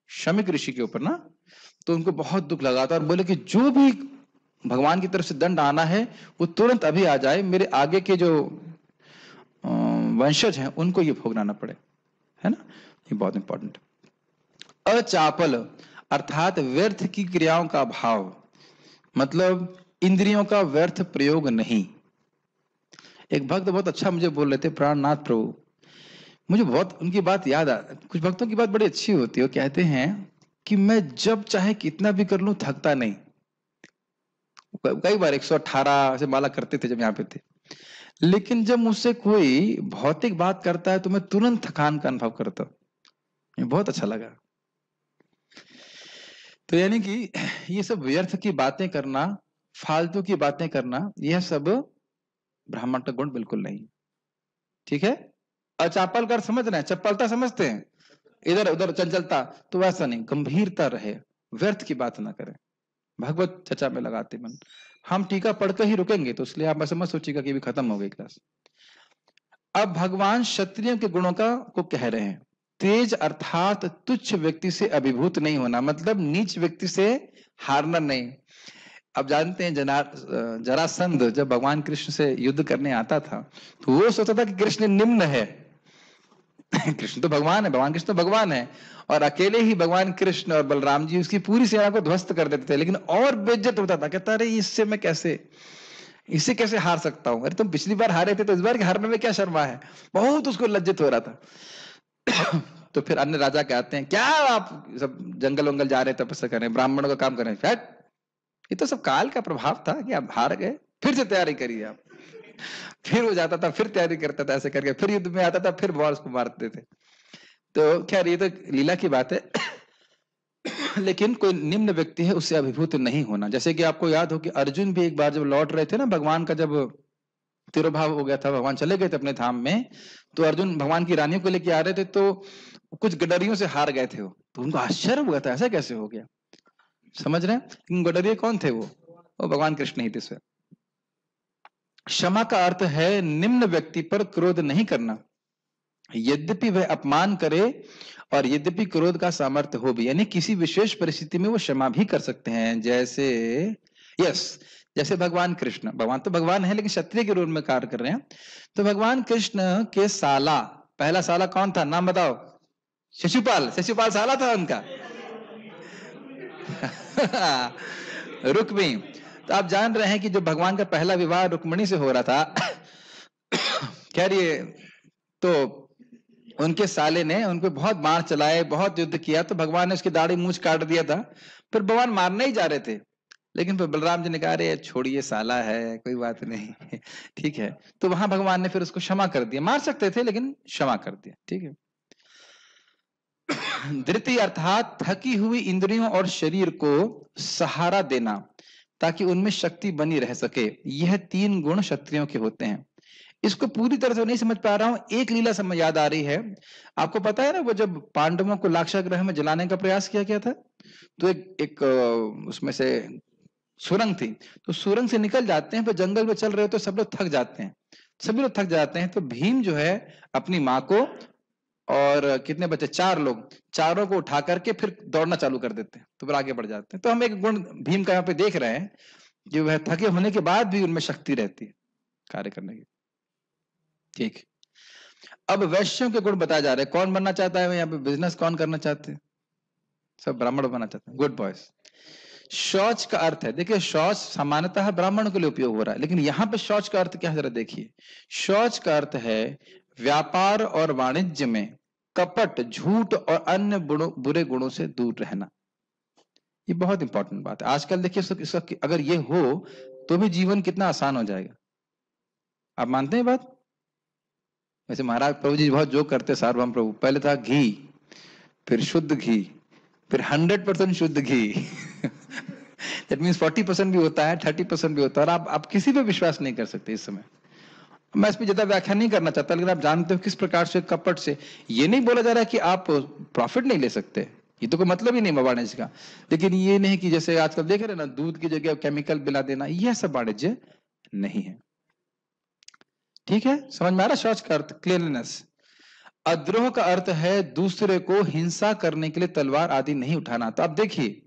शमिक ऋषि के ऊपर ना, तो उनको बहुत दुख लगा था और बोले कि जो भी भगवान की तरफ से दंड आना है वो तुरंत अभी आ जाए, मेरे आगे के जो वंशज हैं उनको ये भोगना ना पड़े, है ना। ये बहुत इंपॉर्टेंट। अचापल अर्थात व्यर्थ की क्रियाओं का भाव, मतलब इंद्रियों का व्यर्थ प्रयोग नहीं। एक भक्त बहुत अच्छा मुझे बोल रहे थे, प्राणनाथ प्रभु, मुझे बहुत उनकी बात याद आ, कुछ भक्तों की बात बड़ी अच्छी होती है। वो कहते हैं कि मैं जब चाहे कितना भी कर लूं थकता नहीं। कई बार 118 से माला करते थे जब यहाँ पे थे, लेकिन जब मुझसे कोई भौतिक बात करता है तो मैं तुरंत थकान का अनुभव करता हूँ। बहुत अच्छा लगा। तो यानी कि ये सब व्यर्थ की बातें करना, फालतू की बातें करना, यह सब ब्राह्मण का गुण बिल्कुल नहीं। ठीक है। अचापल कर समझ रहे हैं, चप्पलता समझते हैं, इधर उधर चंचलता, तो वैसा नहीं, गंभीरता रहे, व्यर्थ की बात ना करें, भगवत चर्चा में लगाते मन। हम टीका पढ़कर ही रुकेंगे, तो इसलिए आप ऐसा मत सोचिएगा कि भी खत्म हो गई क्लास। अब भगवान क्षत्रियों के गुणों को कह रहे हैं। तेज अर्थात तुच्छ व्यक्ति से अभिभूत नहीं होना, मतलब नीच व्यक्ति से हारना नहीं। अब जानते हैं जरासंध जब भगवान कृष्ण से युद्ध करने आता था तो वो सोचता था कि कृष्ण निम्न है। कृष्ण तो भगवान है, भगवान कृष्ण तो भगवान है, और अकेले ही भगवान कृष्ण और बलराम जी उसकी पूरी सेना को ध्वस्त कर देते थे, लेकिन और बेइज्जत होता था। कहता अरे इससे मैं इससे कैसे हार सकता हूं, अरे तुम पिछली बार हारे थे तो इस बार हारने में क्या शर्मा है। बहुत उसको लज्जित हो रहा था। तो फिर अन्य राजा कहते हैं क्या आप सब जंगल वंगल जा रहे हैं, तपस्या कर रहे हैं, ब्राह्मणों का काम कर रहे हैं, ये तो सब काल का प्रभाव था कि आप हार गए, फिर से तैयारी करिए आप। फिर वो जाता था, फिर तैयारी करता था, ऐसे करके फिर युद्ध में आता था, फिर बॉल उसको मारते थे। तो खैर ये तो लीला की बात है। लेकिन कोई निम्न व्यक्ति है उससे अभिभूत नहीं होना। जैसे कि आपको याद हो कि अर्जुन भी एक बार जब लौट रहे थे ना, भगवान का जब तिरोभाव हो गया था, भगवान चले गए थे अपने धाम में, तो अर्जुन भगवान की रानियों को लेके आ रहे थे, तो कुछ गडरियों से हार गए थे वो, तो उनको आश्चर्य हुआ था ऐसा कैसे हो गया। समझ रहे हैं? गडरिये कौन थे? वो भगवान कृष्ण ही थे स्वयं। क्षमा का अर्थ है निम्न व्यक्ति पर क्रोध नहीं करना, यद्यपि वह अपमान करे और यद्यपि क्रोध का सामर्थ्य हो भी, यानी किसी विशेष परिस्थिति में वो क्षमा भी कर सकते हैं। जैसे भगवान कृष्ण, भगवान तो भगवान है लेकिन क्षत्रिय के रूप में कार्य कर रहे हैं। तो भगवान कृष्ण के साला, पहला साला कौन था, नाम बताओ? शिशुपाल साला था उनका। रुक्मी। तो आप जान रहे हैं कि जो भगवान का पहला विवाह रुक्मिणी से हो रहा था, खैर ये तो उनके साले ने उनको बहुत बाण चलाए, बहुत युद्ध किया, तो भगवान ने उसकी दाढ़ी मूंछ काट दिया था। फिर भगवान मारने ही जा रहे थे, लेकिन फिर बलराम जी ने कहा अरे छोड़िए साला है, कोई बात नहीं ठीक है। तो वहां भगवान ने फिर उसको क्षमा कर दिया, मार सकते थे लेकिन क्षमा कर दिया, ठीक है। धृति अर्थात थकी हुई इंद्रियों और शरीर को सहारा देना ताकि उनमें शक्ति बनी रह सके, यह 3 गुण क्षत्रियों के होते हैं। इसको पूरी तरह से नहीं समझ पा रहा हूं, एक लीला समझ याद आ रही है। आपको पता है ना, वो जब पांडवों को लाक्षागृह में जलाने का प्रयास किया गया था, तो एक उसमें से सुरंग थी, तो सुरंग से निकल जाते हैं, फिर जंगल में चल रहे हो तो सब लोग थक जाते हैं, सभी लोग थक जाते हैं, तो भीम जो है अपनी माँ को और कितने बच्चे, 4 लोग, चारों को उठा करके फिर दौड़ना चालू कर देते हैं, तो फिर आगे बढ़ जाते हैं। तो हम एक गुण भीम का यहाँ पे देख रहे हैं कि वह थके होने के बाद भी उनमें शक्ति रहती है कार्य करने की, ठीक। अब वैश्यों के गुण बताए जा रहे हैं। कौन बनना चाहता है यहाँ पे, बिजनेस कौन करना चाहते हैं, सब ब्राह्मण बनना चाहते हैं, गुड बॉयज। शौच का अर्थ है, देखिए शौच सामान्यतः ब्राह्मण के लिए उपयोग हो रहा है, लेकिन यहाँ पे शौच का अर्थ क्या है जरा देखिए। शौच का अर्थ है व्यापार और वाणिज्य में कपट, झूठ और अन्य बुरे गुणों से दूर रहना। ये बहुत इंपॉर्टेंट बात है। आजकल देखिए इसका अगर ये हो तो भी जीवन कितना आसान हो जाएगा। आप मानते हैं बात? वैसे महाराज प्रभु जी बहुत जोक करते, सार्वभौम प्रभु, पहले था घी, फिर शुद्ध घी, फिर 100% शुद्ध घी दैट मीन्स 40% भी होता है, 30% भी होता है, और आप किसी पे विश्वास नहीं कर सकते इस समय। मैं इसमें ज्यादा व्याख्या नहीं करना चाहता, लेकिन आप जानते हो किस प्रकार से कपट से, ये नहीं बोला जा रहा है कि आप प्रॉफिट नहीं ले सकते, ये तो कोई मतलब ही नहीं वाणिज्य का, लेकिन ये नहीं कि जैसे आजकल देख रहे हैं ना, दूध की जगह केमिकल मिला देना, यह सब वाणिज्य नहीं है, ठीक है। समझ में आ रहा शौच का अर्थ, क्लियरनेस। अद्रोह का अर्थ है दूसरे को हिंसा करने के लिए तलवार आदि नहीं उठाना। तो आप देखिए,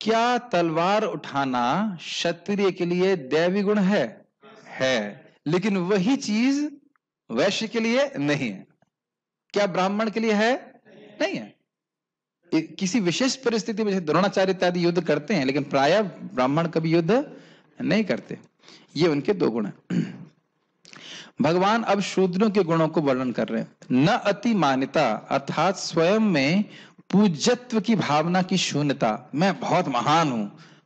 क्या तलवार उठाना क्षत्रिय के लिए दैवी गुण है? लेकिन वही चीज वैश्य के लिए नहीं है। क्या ब्राह्मण के लिए है? नहीं है। किसी विशेष परिस्थिति में द्रोणाचार्य इत्यादि युद्ध करते हैं, लेकिन प्रायः ब्राह्मण कभी युद्ध नहीं करते। ये उनके 2 गुण हैं। भगवान अब शूद्रों के गुणों को वर्णन कर रहे हैं। न अति मान्यता अर्थात स्वयं में पूज्यत्व की भावना की शून्यता, मैं बहुत महान हूं,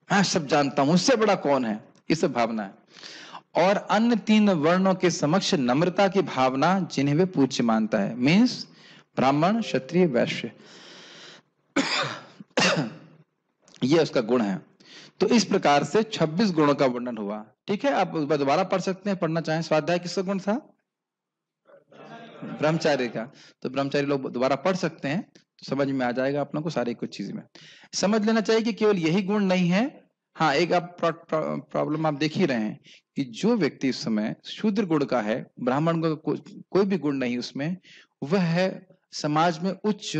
मैं सब जानता हूं, उससे बड़ा कौन है, ये सब भावना है। और अन्य 3 वर्णों के समक्ष नम्रता की भावना जिन्हें वे पूज्य मानता है, मीन्स ब्राह्मण, क्षत्रिय, वैश्य ये उसका गुण है। तो इस प्रकार से 26 गुणों का वर्णन हुआ, ठीक है। आप दोबारा पढ़ सकते हैं, पढ़ना चाहें। स्वाध्याय किसका गुण था? ब्रह्मचारी का। तो ब्रह्मचारी लोग दोबारा पढ़ सकते हैं, तो समझ में आ जाएगा आप लोगों को सारी कुछ चीज में। समझ लेना चाहिए कि केवल यही गुण नहीं है। हाँ, एक आप प्रॉब्लम आप देख ही रहे हैं कि जो व्यक्ति इस समय शूद्र गुण का है, ब्राह्मण का कोई भी गुण नहीं उसमें, वह है समाज में उच्च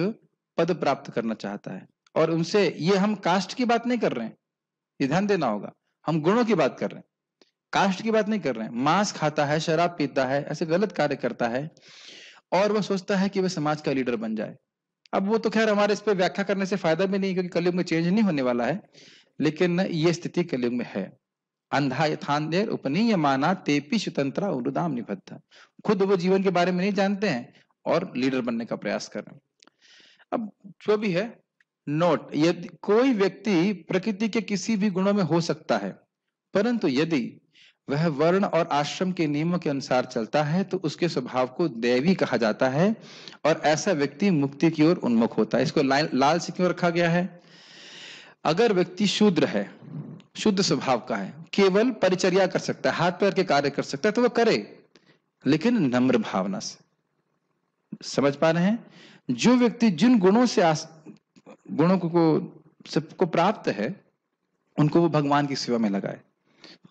पद प्राप्त करना चाहता है। और उनसे, ये हम कास्ट की बात नहीं कर रहे हैं, ये ध्यान देना होगा, हम गुणों की बात कर रहे हैं, कास्ट की बात नहीं कर रहे हैं। मांस खाता है, शराब पीता है, ऐसे गलत कार्य करता है, और वह सोचता है कि वह समाज का लीडर बन जाए। अब वो तो खैर हमारे इस पर व्याख्या करने से फायदा भी नहीं, क्योंकि कलयुग में चेंज नहीं होने वाला है, लेकिन ये स्थिति कलयुग में है। अंधा यथान्धेर उपनीय माना तेपी स्वतंत्रा उरुदाम निबद्ध। खुद वो जीवन के बारे में नहीं जानते हैं और लीडर बनने का प्रयास कर रहे हैं। अब जो भी है, नोट, यदि कोई व्यक्ति प्रकृति के किसी भी गुणों में हो सकता है, परंतु यदि वह वर्ण और आश्रम के नियमों के अनुसार चलता है तो उसके स्वभाव को दैवी कहा जाता है, और ऐसा व्यक्ति मुक्ति की ओर उन्मुख होता है। इसको लाल से क्यों रखा गया है? अगर व्यक्ति शूद्र है, शुद्ध स्वभाव का है, केवल परिचर्या कर सकता है, हाथ पैर के कार्य कर सकता है, तो वह करे, लेकिन नम्र भावना से। समझ पा रहे हैं? जो व्यक्ति जिन गुणों से गुणों को सबको प्राप्त है, उनको वो भगवान की सेवा में लगाए,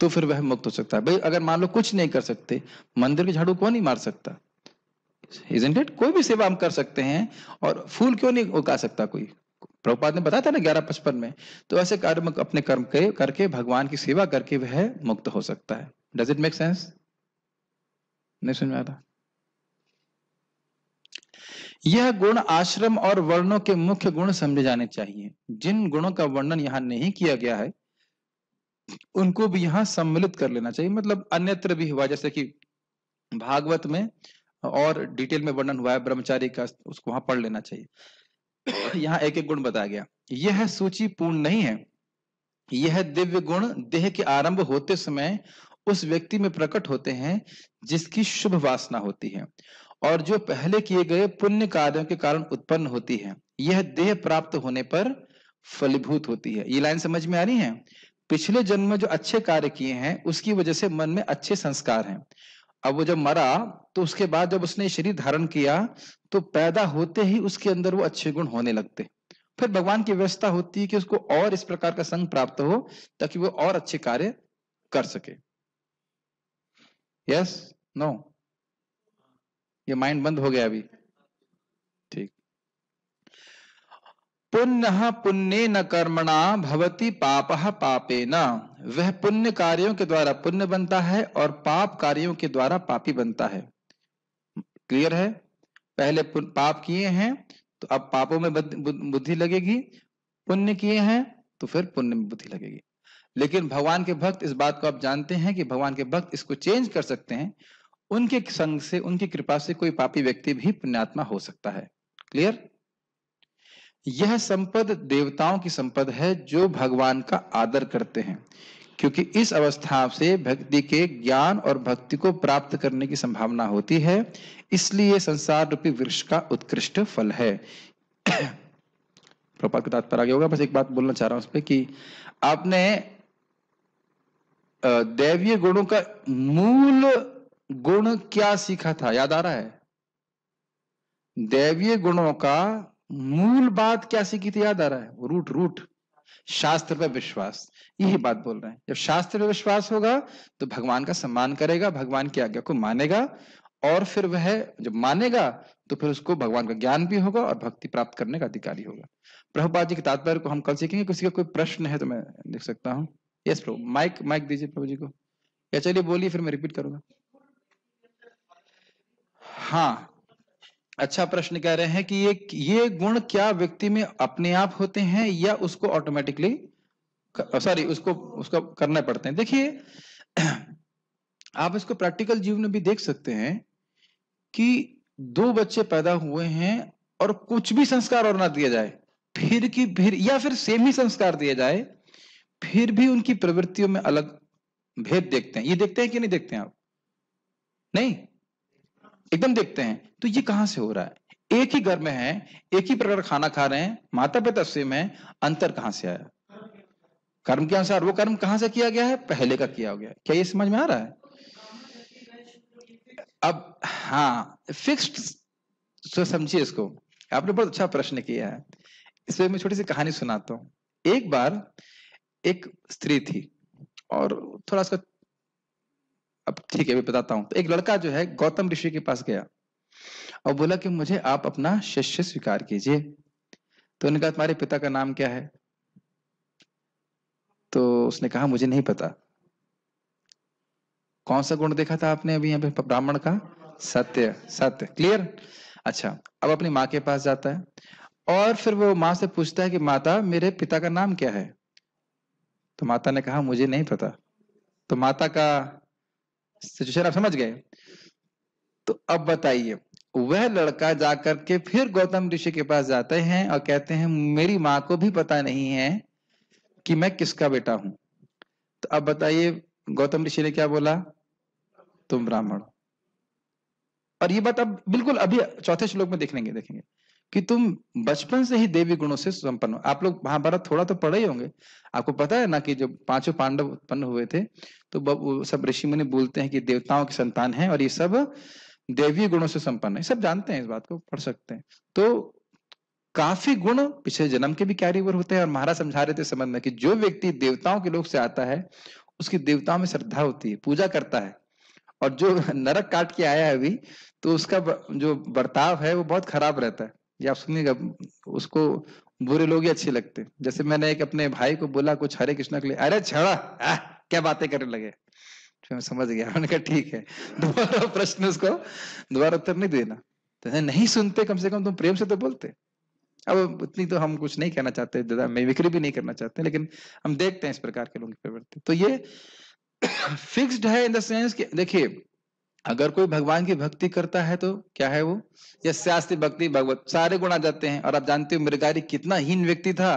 तो फिर वह मुक्त हो सकता है। भाई अगर मान लो कुछ नहीं कर सकते, मंदिर के झाड़ू कौन नहीं मार सकता, isn't it? कोई भी सेवा हम कर सकते हैं, और फूल क्यों नहीं उगा सकता कोई? प्रभुपाद ने बताया था ना 1155 में। तो ऐसे कर्म, अपने कर्म करके भगवान की सेवा करके वह मुक्त हो सकता है। Does it make sense? नहीं समझ में आता? यह गुण आश्रम और वर्णों के मुख्य गुण समझे जाने चाहिए। जिन गुणों का वर्णन यहाँ नहीं किया गया है, उनको भी यहाँ सम्मिलित कर लेना चाहिए। मतलब अन्यत्र भी हुआ, जैसे कि भागवत में और डिटेल में वर्णन हुआ है ब्रह्मचारी का, उसको वहां पढ़ लेना चाहिए। यहाँ एक एक गुण बताया गया। यह सूची पूर्ण नहीं है, यह दिव्य गुण देह के आरंभ होते समय उस व्यक्ति में प्रकट होते हैं जिसकी शुभ वासना होती है और जो पहले किए गए पुण्य कार्यों के कारण उत्पन्न होती है। यह देह प्राप्त होने पर फलीभूत होती है। ये लाइन समझ में आ रही है? पिछले जन्म में जो अच्छे कार्य किए हैं उसकी वजह से मन में अच्छे संस्कार हैं। अब वो जब मरा तो उसके बाद जब उसने शरीर धारण किया तो पैदा होते ही उसके अंदर वो अच्छे गुण होने लगते। फिर भगवान की व्यवस्था होती है कि उसको और इस प्रकार का संग प्राप्त हो ताकि वो और अच्छे कार्य कर सके। Yes no? ये माइंड बंद हो गया अभी? ठीक। पुण्य पुण्य न कर्मणा भवति पापः पापेन। वह पुण्य कार्यों के द्वारा पुण्य बनता है और पाप कार्यों के द्वारा पापी बनता है। क्लियर है? पहले पाप किए हैं तो अब पापों में बुद्धि लगेगी, पुण्य किए हैं तो फिर पुण्य में बुद्धि लगेगी। लेकिन भगवान के भक्त इस बात को आप जानते हैं कि भगवान के भक्त इसको चेंज कर सकते हैं। उनके संग से, उनकी कृपा से कोई पापी व्यक्ति भी पुण्यात्मा हो सकता है। क्लियर? यह संपद देवताओं की संपद है जो भगवान का आदर करते हैं, क्योंकि इस अवस्था से भक्ति के ज्ञान और भक्ति को प्राप्त करने की संभावना होती है। इसलिए संसार रूपी वृक्ष का उत्कृष्ट फल है। प्रपात का तात्पर्य आगे होगा। बस एक बात बोलना चाह रहा हूं उस पर कि आपने दैवीय गुणों का मूल गुण क्या सीखा था, याद आ रहा है? दैवीय गुणों का मूल बात क्या सीखी थी, याद आ रहा है? रूट शास्त्र पर विश्वास। यही बात बोल रहे हैं। जब शास्त्र पर विश्वास होगा तो भगवान का सम्मान करेगा, भगवान की आज्ञा को मानेगा, और फिर वह जब मानेगा तो फिर उसको भगवान का ज्ञान भी होगा और भक्ति प्राप्त करने का अधिकारी होगा। प्रभुपाद जी के तात्पर्य को हम कल सीखेंगे। किसी का कोई प्रश्न है तो मैं लिख सकता हूँ। यस प्रभु, माइक दीजिए प्रभु जी को। या चलिए बोलिए, फिर मैं रिपीट करूंगा। हाँ, अच्छा प्रश्न कह रहे हैं कि ये गुण क्या व्यक्ति में अपने आप होते हैं या उसको ऑटोमेटिकली, सॉरी, उसको करना पड़ते हैं। देखिए, आप इसको प्रैक्टिकल जीवन में भी देख सकते हैं कि दो बच्चे पैदा हुए हैं और कुछ भी संस्कार और ना दिया जाए, फिर सेम ही संस्कार दिया जाए, फिर भी उनकी प्रवृत्तियों में अलग भेद देखते हैं। ये देखते हैं कि नहीं देखते हैं आप? नहीं, एकदम देखते हैं। तो ये कहां से हो रहा है? एक ही घर में है, एक ही प्रकार खाना खा रहे हैं, माता पिता सेम है, अंतर कहां से आया? कर्म के अनुसार। वो कर्म कहां से किया गया है? पहले का किया गया है। क्या ये समझ में आ रहा है? अब हाँ, फिक्स्ड, तो समझिए इसको। आपने बहुत अच्छा प्रश्न किया है। इसमें मैं छोटी सी कहानी सुनाता हूं। एक बार एक स्त्री थी और थोड़ा सा, अब ठीक है मैं बताता हूं। तो एक लड़का जो है गौतम ऋषि के पास गया और बोला कि मुझे आप अपना शिष्य स्वीकार कीजिए। तो उन्होंने कहा तुम्हारे पिता का नाम क्या है? तो उसने कहा मुझे नहीं पता। कौन सा गुण देखा था आपने अभी यहाँ पे ब्राह्मण का? सत्य। सत्य, क्लियर। अच्छा, अब अपनी माँ के पास जाता है और फिर वो माँ से पूछता है कि माता मेरे पिता का नाम क्या है? तो माता ने कहा मुझे नहीं पता। तो माता का सिचुएशन आप समझ गए। तो अब बताइए, वह लड़का जाकर के फिर गौतम ऋषि के पास जाते हैं और कहते हैं मेरी माँ को भी पता नहीं है कि मैं किसका बेटा हूं। तो अब बताइए गौतम ऋषि ने क्या बोला? तुम ब्राह्मण। और ये बात अब बिल्कुल अभी चौथे श्लोक में देखेंगे कि तुम बचपन से ही देवी गुणों से संपन्न हो। आप लोग महाभारत थोड़ा तो पढ़े ही होंगे। आपको पता है ना कि जब पांचों पांडव उत्पन्न हुए थे तो सब ऋषि मुनि बोलते हैं कि देवताओं की संतान है और ये सब देवी गुणों से संपन्न है। सब जानते हैं, इस बात को पढ़ सकते हैं। तो काफी गुण पिछले जन्म के भी कैरी ओवर होते हैं। और महाराज समझा रहे थे संबंध में कि जो व्यक्ति देवताओं के लोक से आता है उसकी देवताओं में श्रद्धा होती है, पूजा करता है, और जो नरक काट के आया है अभी तो उसका जो बर्ताव है वो बहुत खराब रहता है। ये आप सुनिएगा, उसको बुरे लोग ही अच्छे लगते हैं। जैसे मैंने एक अपने भाई को बोला कुछ हरे कृष्णा के लिए, अरे छड़ा क्या बातें करने लगे। मैं समझ गया, मैंने कहा ठीक है, दोबारा प्रश्न उसको दोबारा उत्तर नहीं देना। तो नहीं सुनते, कम से कम तुम प्रेम से तो बोलते। अब उतनी तो हम कुछ नहीं कहना चाहते, दादा मैं विक्री भी नहीं करना चाहते, लेकिन हम देखते हैं इस प्रकार के लोगों की प्रवृत्ति। तो ये फिक्स्ड है इन द सेंस कि देखिए, अगर कोई भगवान की भक्ति करता है तो क्या है वो? यस्यास्ति भक्ति भगवत, सारे गुण आ जाते हैं। और आप जानते हो मृगारी कितना हीन व्यक्ति था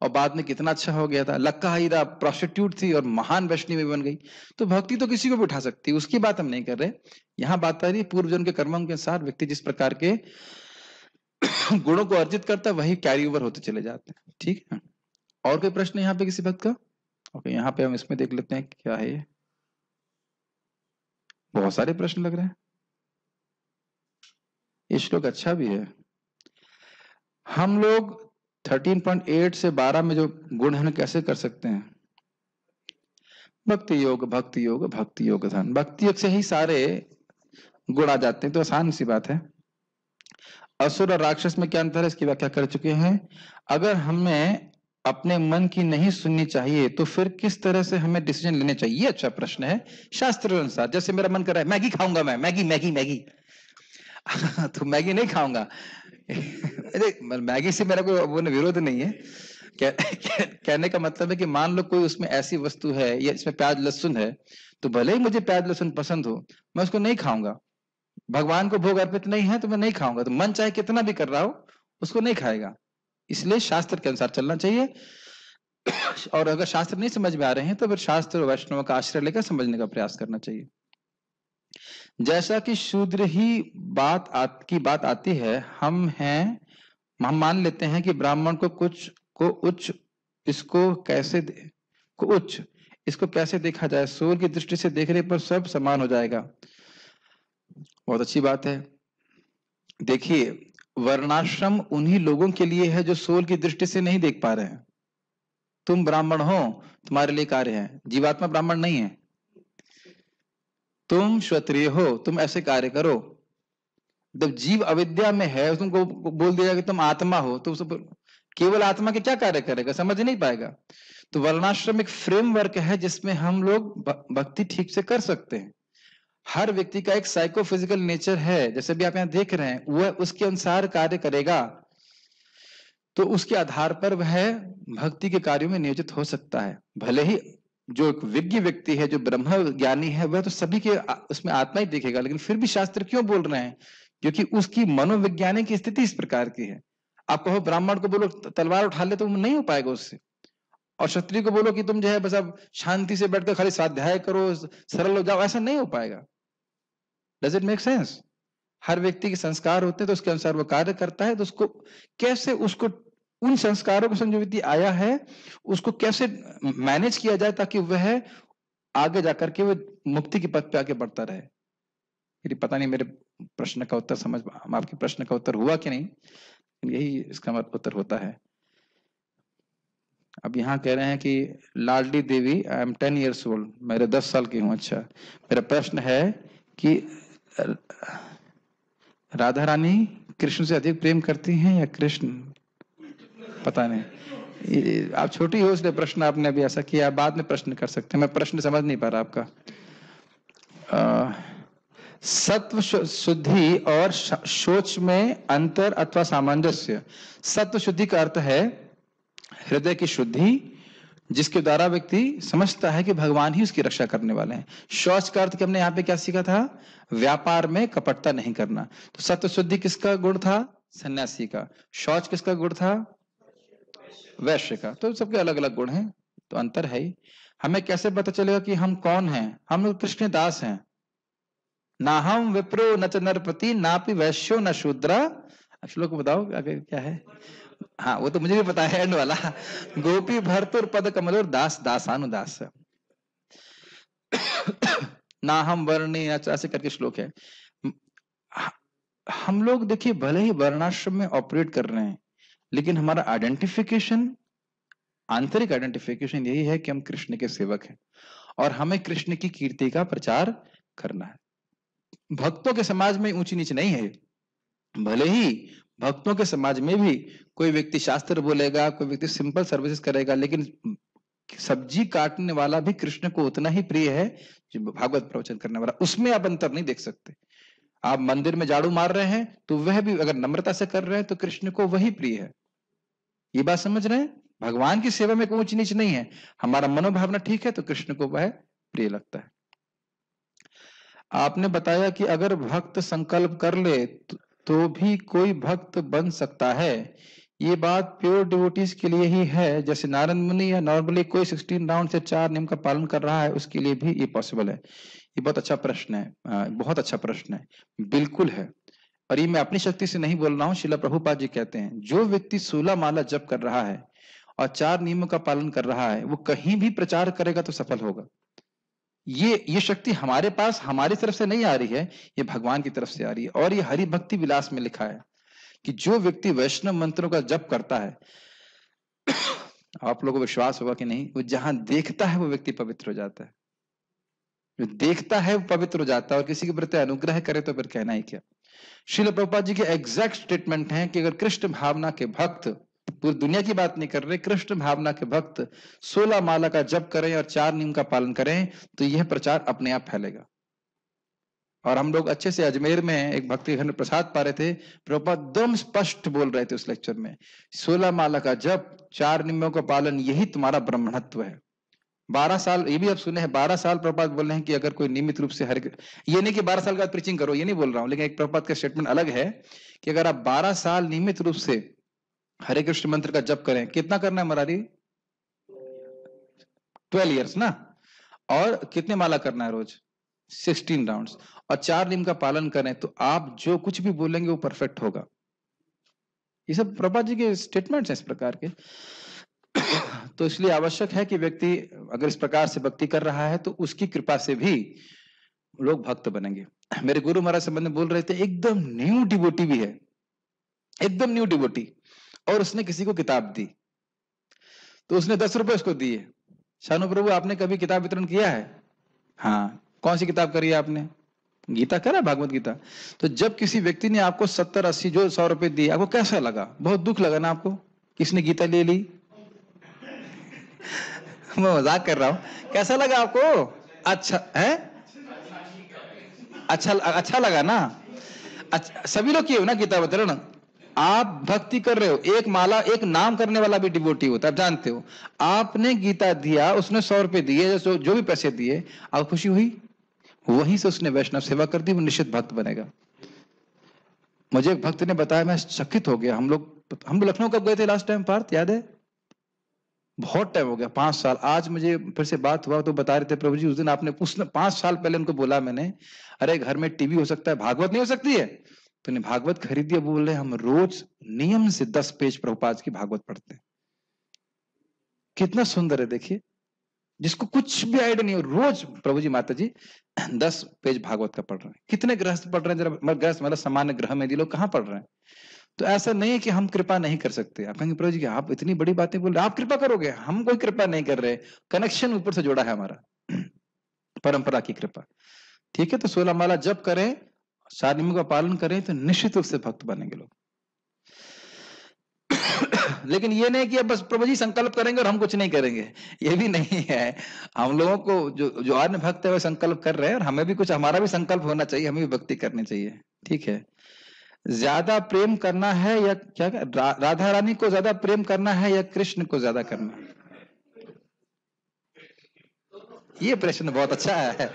और बाद में कितना अच्छा हो गया था। लक्का हीरा प्रोस्टिट्यूट थी और महान वैष्णवी बन गई। तो भक्ति तो किसी को भी उठा सकती है, उसकी बात हम नहीं कर रहे। यहाँ बात आ रही है पूर्व जन्म के कर्मों के अनुसार व्यक्ति जिस प्रकार के गुणों को अर्जित करता है वही कैरी ओवर होते चले जाते हैं। ठीक है, और कोई प्रश्न यहाँ पे किसी भक्त का? ओके, यहाँ पे हम इसमें देख लेते हैं क्या है ये। बहुत सारे प्रश्न लग रहे हैं। ये श्लोक अच्छा भी है। हम लोग 13.8 से 12 में जो गुण है कैसे कर सकते हैं? भक्ति योग, भक्ति योग, भक्ति योग धन। भक्ति योग से ही सारे गुण आ जाते हैं, तो आसान सी बात है। असुर और राक्षस में क्या अंतर है इसकी व्याख्या कर चुके हैं। अगर हमें अपने मन की नहीं सुननी चाहिए तो फिर किस तरह से हमें डिसीजन लेने चाहिए? ये अच्छा प्रश्न है। शास्त्र अनुसार जैसे मेरा मन कर रहा है मैगी खाऊंगा, मैं मैगी मैगी मैगी तो मैगी नहीं खाऊंगा। अरे मैगी से मेरा कोई वो विरोध नहीं है। कहने का मतलब है कि मान लो कोई उसमें ऐसी वस्तु है या इसमें प्याज लहसुन है, तो भले ही मुझे प्याज लहसुन पसंद हो, मैं उसको नहीं खाऊंगा। भगवान को भोग अर्पित नहीं है तो मैं नहीं खाऊंगा। तो मन चाहे कितना भी कर रहा हो उसको नहीं खाएगा। इसलिए शास्त्र के अनुसार चलना चाहिए। और अगर शास्त्र नहीं समझ में आ रहे हैं तो फिर शास्त्र और वैष्णव का आश्रय लेकर समझने का प्रयास करना चाहिए। जैसा कि शूद्र ही की बात आती है, हम मान लेते हैं कि ब्राह्मण को उच्च इसको कैसे देखा जाए? सोल की दृष्टि से देखने पर सब समान हो जाएगा। बहुत अच्छी बात है। देखिए, वर्णाश्रम उन्हीं लोगों के लिए है जो सोल की दृष्टि से नहीं देख पा रहे हैं। तुम ब्राह्मण हो, तुम्हारे लिए कार्य है। जीवात्मा ब्राह्मण नहीं है। तुम क्षत्रिय हो, तुम ऐसे कार्य करो। जब जीव अविद्या में है, तुमको बोल दिया कि तुम आत्मा हो, तो केवल आत्मा के क्या कार्य करेगा? समझ नहीं पाएगा। तो वर्णाश्रम एक फ्रेमवर्क है जिसमें हम लोग भक्ति ठीक से कर सकते हैं। हर व्यक्ति का एक साइकोफिजिकल नेचर है, जैसे भी आप यहाँ देख रहे हैं, वह उसके अनुसार कार्य करेगा तो उसके आधार पर वह भक्ति के कार्यों में नियोजित हो सकता है। भले ही जो एक विज्ञ व्यक्ति है, जो ब्रह्म ज्ञानी है, वह तो सभी के उसमें आत्मा ही दिखेगा, लेकिन फिर भी शास्त्र क्यों बोल रहे हैं? क्योंकि उसकी मनोविज्ञानिक की स्थिति इस प्रकार की है। आप कहो ब्राह्मण को बोलो तलवार उठा ले तो नहीं हो पाएगा उससे, और क्षत्रिय को बोलो कि तुम जो है बस अब शांति से बैठकर खाली स्वाध्याय करो, सरल हो जाओ, ऐसा नहीं हो पाएगा। Does it make sense? हर व्यक्ति के संस्कार होते हैं तो उसके अनुसार वो कार्य करता है। तो उसको कैसे उन संस्कारों का जो व्यक्ति आया है उसको कैसे मैनेज किया जाए ताकि वह आगे जाकर के वो मुक्ति के पथ पे आगे बढ़ता रहे। मेरी पता नहीं मेरे प्रश्न का उत्तर आपके प्रश्न का उत्तर हुआ कि नहीं, यही इसका उत्तर होता है। अब यहाँ कह रहे हैं कि लाडली देवी, आई एम 10 years old, मेरे 10 साल की हूँ। अच्छा, मेरा प्रश्न है कि राधा रानी कृष्ण से अधिक प्रेम करती हैं या कृष्ण? पता नहीं, आप छोटी हो इसलिए प्रश्न आपने अभी ऐसा किया, बाद में प्रश्न कर सकते हैं। मैं प्रश्न समझ नहीं पा रहा आपका। सत्व शुद्धि और शोच में अंतर अथवा सामंजस्य। सत्व शुद्धि का अर्थ है हृदय की शुद्धि, जिसके द्वारा व्यक्ति समझता है कि भगवान ही उसकी रक्षा करने वाले हैं। शौच का अर्थ कि हमने यहाँ पे क्या सीखा था? व्यापार में कपटता नहीं करना। तो सत्व शुद्धि किसका गुण था? सन्यासी का। शौच किसका गुण था? वैश्य का। तो सबके अलग अलग गुण हैं, तो अंतर है ही। हमें कैसे पता चलेगा कि हम कौन हैं? हम लोग कृष्ण दास हैं। ना हम विप्रो न च नरपति नापि वैश्यो न शूद्रा। श्लोक बताओ आगे क्या है? हाँ, वो तो मुझे भी पता है एंड वाला। गोपी भरतुर पद कमलोर दास दासानुदास। ना हम वर्णी ऐसे करके श्लोक है। हम लोग देखिए भले ही वर्णाश्रम में ऑपरेट कर रहे हैं, लेकिन हमारा आइडेंटिफिकेशन, आंतरिक आइडेंटिफिकेशन यही है कि हम कृष्ण के सेवक हैं और हमें कृष्ण की कीर्ति का प्रचार करना है। भक्तों के समाज में ऊंची नीच नहीं है। भले ही भक्तों के समाज में भी कोई व्यक्ति शास्त्र बोलेगा, कोई व्यक्ति सिंपल सर्विसेज करेगा, लेकिन सब्जी काटने वाला भी कृष्ण को उतना ही प्रिय है जो भागवत प्रवचन करने वाला। उसमें आप अंतर नहीं देख सकते। आप मंदिर में झाड़ू मार रहे हैं तो वह भी अगर नम्रता से कर रहे हैं तो कृष्ण को वही प्रिय है। ये बात समझ रहे हैं? भगवान की सेवा में कोई ऊंच नीच नहीं है। हमारा मनोभावना ठीक है तो कृष्ण को वह प्रिय लगता है। आपने बताया कि अगर भक्त संकल्प कर ले तो भी कोई भक्त बन सकता है, ये बात प्योर डिवोटीज के लिए ही है। जैसे नारद मुनि या नॉर्मली कोई 16 राउंड से 4 नियम का पालन कर रहा है, उसके लिए भी ये पॉसिबल है। ये बहुत अच्छा प्रश्न है, बहुत अच्छा प्रश्न है, बिल्कुल है। और ये मैं अपनी शक्ति से नहीं बोल रहा हूँ, श्रील प्रभुपाद जी कहते हैं जो व्यक्ति 16 माला जप कर रहा है और 4 नियमों का पालन कर रहा है, वो कहीं भी प्रचार करेगा तो सफल होगा। ये शक्ति हमारे पास हमारी तरफ से नहीं आ रही है, ये भगवान की तरफ से आ रही है। और ये हरि भक्ति विलास में लिखा है कि जो व्यक्ति वैष्णव मंत्रों का जप करता है, आप लोगों को विश्वास होगा कि नहीं, वो जहां देखता है वो व्यक्ति पवित्र हो जाता है। जो देखता है वो पवित्र हो जाता है, और किसी के प्रति अनुग्रह करे तो फिर कहना ही क्या। श्रील प्रभुपाद जी के एग्जैक्ट स्टेटमेंट हैं कि अगर कृष्ण भावना के भक्त, पूरी दुनिया की बात नहीं कर रहे, कृष्ण भावना के भक्त 16 माला का जप करें और 4 नियम का पालन करें तो यह प्रचार अपने आप फैलेगा। और हम लोग अच्छे से अजमेर में एक भक्ति घर में प्रसाद पा रहे थे, प्रभुपाद एकदम स्पष्ट बोल रहे थे उस लेक्चर में, 16 माला का जप, 4 नियमों का पालन, यही तुम्हारा ब्रह्मणत्व है। 12 साल, ये भी आप सुने हैं, 12 साल प्रभुपाद बोल रहे हैं कि अगर कोई नियमित रूप से ये नहीं कि 12 साल के बाद प्रीचिंग करो, ये नहीं बोल रहा हूं, लेकिन एक प्रभुपाद का स्टेटमेंट अलग है कि अगर आप 12 साल नियमित रूप से हरे कृष्ण मंत्र का जप करें, कितना करना है मरारी? 12 इयर्स ना, और कितने माला करना है रोज? 16 राउंड्स, और 4 नियम का पालन करें तो आप जो कुछ भी बोलेंगे वो परफेक्ट होगा। ये सब प्रभुपाद जी के स्टेटमेंट्स हैं इस प्रकार के। तो इसलिए आवश्यक है कि व्यक्ति अगर इस प्रकार से भक्ति कर रहा है तो उसकी कृपा से भी लोग भक्त बनेंगे। मेरे गुरु महाराज संबंध में बोल रहे थे, एकदम न्यू डिवोटी भी है, एकदम न्यू डिवोटी, और उसने किसी को किताब दी तो उसने 10 रुपए उसको दिए। शानू प्रभु आपने कभी किताब वितरण किया है? हाँ, कौन सी किताब करी है आपने? गीता करा, भागवत गीता। तो जब किसी व्यक्ति ने आपको 70-80 जो 100 रुपए दिए, आपको कैसा लगा? बहुत दुख लगा ना आपको, किसने गीता ले ली? मैं मजाक कर रहा हूं, कैसा लगा आपको? अच्छा है, अच्छा लगा ना? अच्छा, सभी लोग किए हो ना गीता वितरण? आप भक्ति कर रहे हो, एक माला, एक नाम करने वाला भी डिवोटी होता है, आप जानते हो। आपने गीता दिया, उसने 100 रुपए दिए, जो भी पैसे दिए, आपको खुशी हुई, वहीं से उसने वैष्णव सेवा कर दी, वो निश्चित भक्त बनेगा। मुझे एक भक्त ने बताया, मैं चकित हो गया। हम लोग लखनऊ कब गए थे लास्ट टाइम पार्थ, याद है? बहुत टाइम हो गया, 5 साल। आज मुझे फिर से बात हुआ तो बता रहे थे, प्रभु जी उस दिन आपने 5 साल पहले उनको बोला मैंने, अरे घर में टीवी हो सकता है, भागवत नहीं हो सकती है? तो ने भागवत खरीद दिया। बोल रहे हम रोज नियम से 10 पेज प्रभुपाद की भागवत पढ़ते हैं। कितना सुंदर है, देखिए, जिसको कुछ भी आइडिया नहीं हो, रोज प्रभु जी माता जी 10 पेज भागवत का पढ़ रहे हैं। कितने गृहस्थ पढ़ रहे हैं जरा? गृहस्थ मतलब सामान्य ग्रह में लोग कहाँ पढ़ रहे हैं? तो ऐसा नहीं है कि हम कृपा नहीं कर सकते। आप कहेंगे प्रभु जी आप इतनी बड़ी बातें बोल रहे हैं, आप कृपा करोगे? हम कोई कृपा नहीं कर रहे, कनेक्शन ऊपर से जोड़ा है हमारा, परंपरा की कृपा। ठीक है, तो 16 माला जप करें, 4 नियमों का पालन करें तो निश्चित रूप से भक्त बनेंगे लोग। लेकिन ये नहीं कि अब बस प्रभु जी संकल्प करेंगे और हम कुछ नहीं करेंगे, ये भी नहीं है। हम लोगों को जो अन्य भक्त है वो संकल्प कर रहे हैं, और हमें भी कुछ, हमारा भी संकल्प होना चाहिए, हमें भी भक्ति करनी चाहिए। ठीक है, ज्यादा प्रेम करना है या क्या, राधा रानी को ज्यादा प्रेम करना है या कृष्ण को ज्यादा करना है? ये प्रश्न बहुत अच्छा है,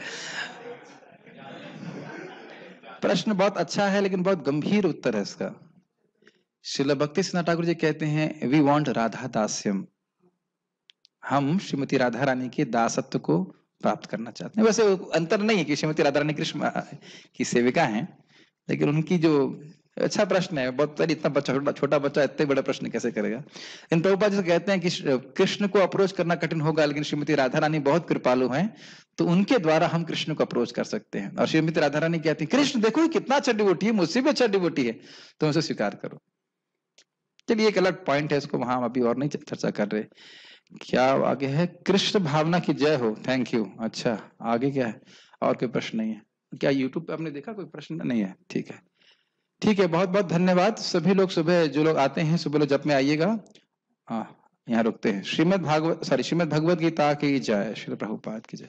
प्रश्न बहुत अच्छा है, लेकिन बहुत गंभीर उत्तर है इसका। श्रील भक्ति सिन्हा ठाकुर जी कहते हैं, वी वांट राधा दास्यम, हम श्रीमती राधा रानी के दासत्व को प्राप्त करना चाहते हैं। वैसे अंतर नहीं है कि श्रीमती राधा रानी कृष्ण की सेविका हैं, लेकिन उनकी जो, अच्छा प्रश्न है, बहुत सारी, इतना बच्चा, छोटा बच्चा इतने बड़े प्रश्न कैसे करेगा। इन प्रभुपाद जी कहते हैं कि कृष्ण को अप्रोच करना कठिन होगा, लेकिन श्रीमती राधा रानी बहुत कृपालु हैं, तो उनके द्वारा हम कृष्ण को अप्रोच कर सकते हैं। और श्रीमती राधा रानी कहती है, कृष्ण देखो कितना अच्छा डिवोटी है, मुझसे भी अच्छा डिवोटी है, तो उसे स्वीकार करो। चलिए, एक अलग पॉइंट है, इसको वहां अभी और नहीं चर्चा कर रहे। क्या आगे है? कृष्ण भावना की जय हो, थैंक यू। अच्छा, आगे क्या है? और कोई प्रश्न नहीं है क्या? यूट्यूब पे आपने देखा कोई प्रश्न नहीं है? ठीक है, ठीक है, बहुत बहुत धन्यवाद। सभी लोग सुबह, जो लोग आते हैं सुबह लोग जब में आइएगा। यहाँ रुकते हैं। श्रीमद् भगवत गीता की जय, श्री प्रभुपाद की जय।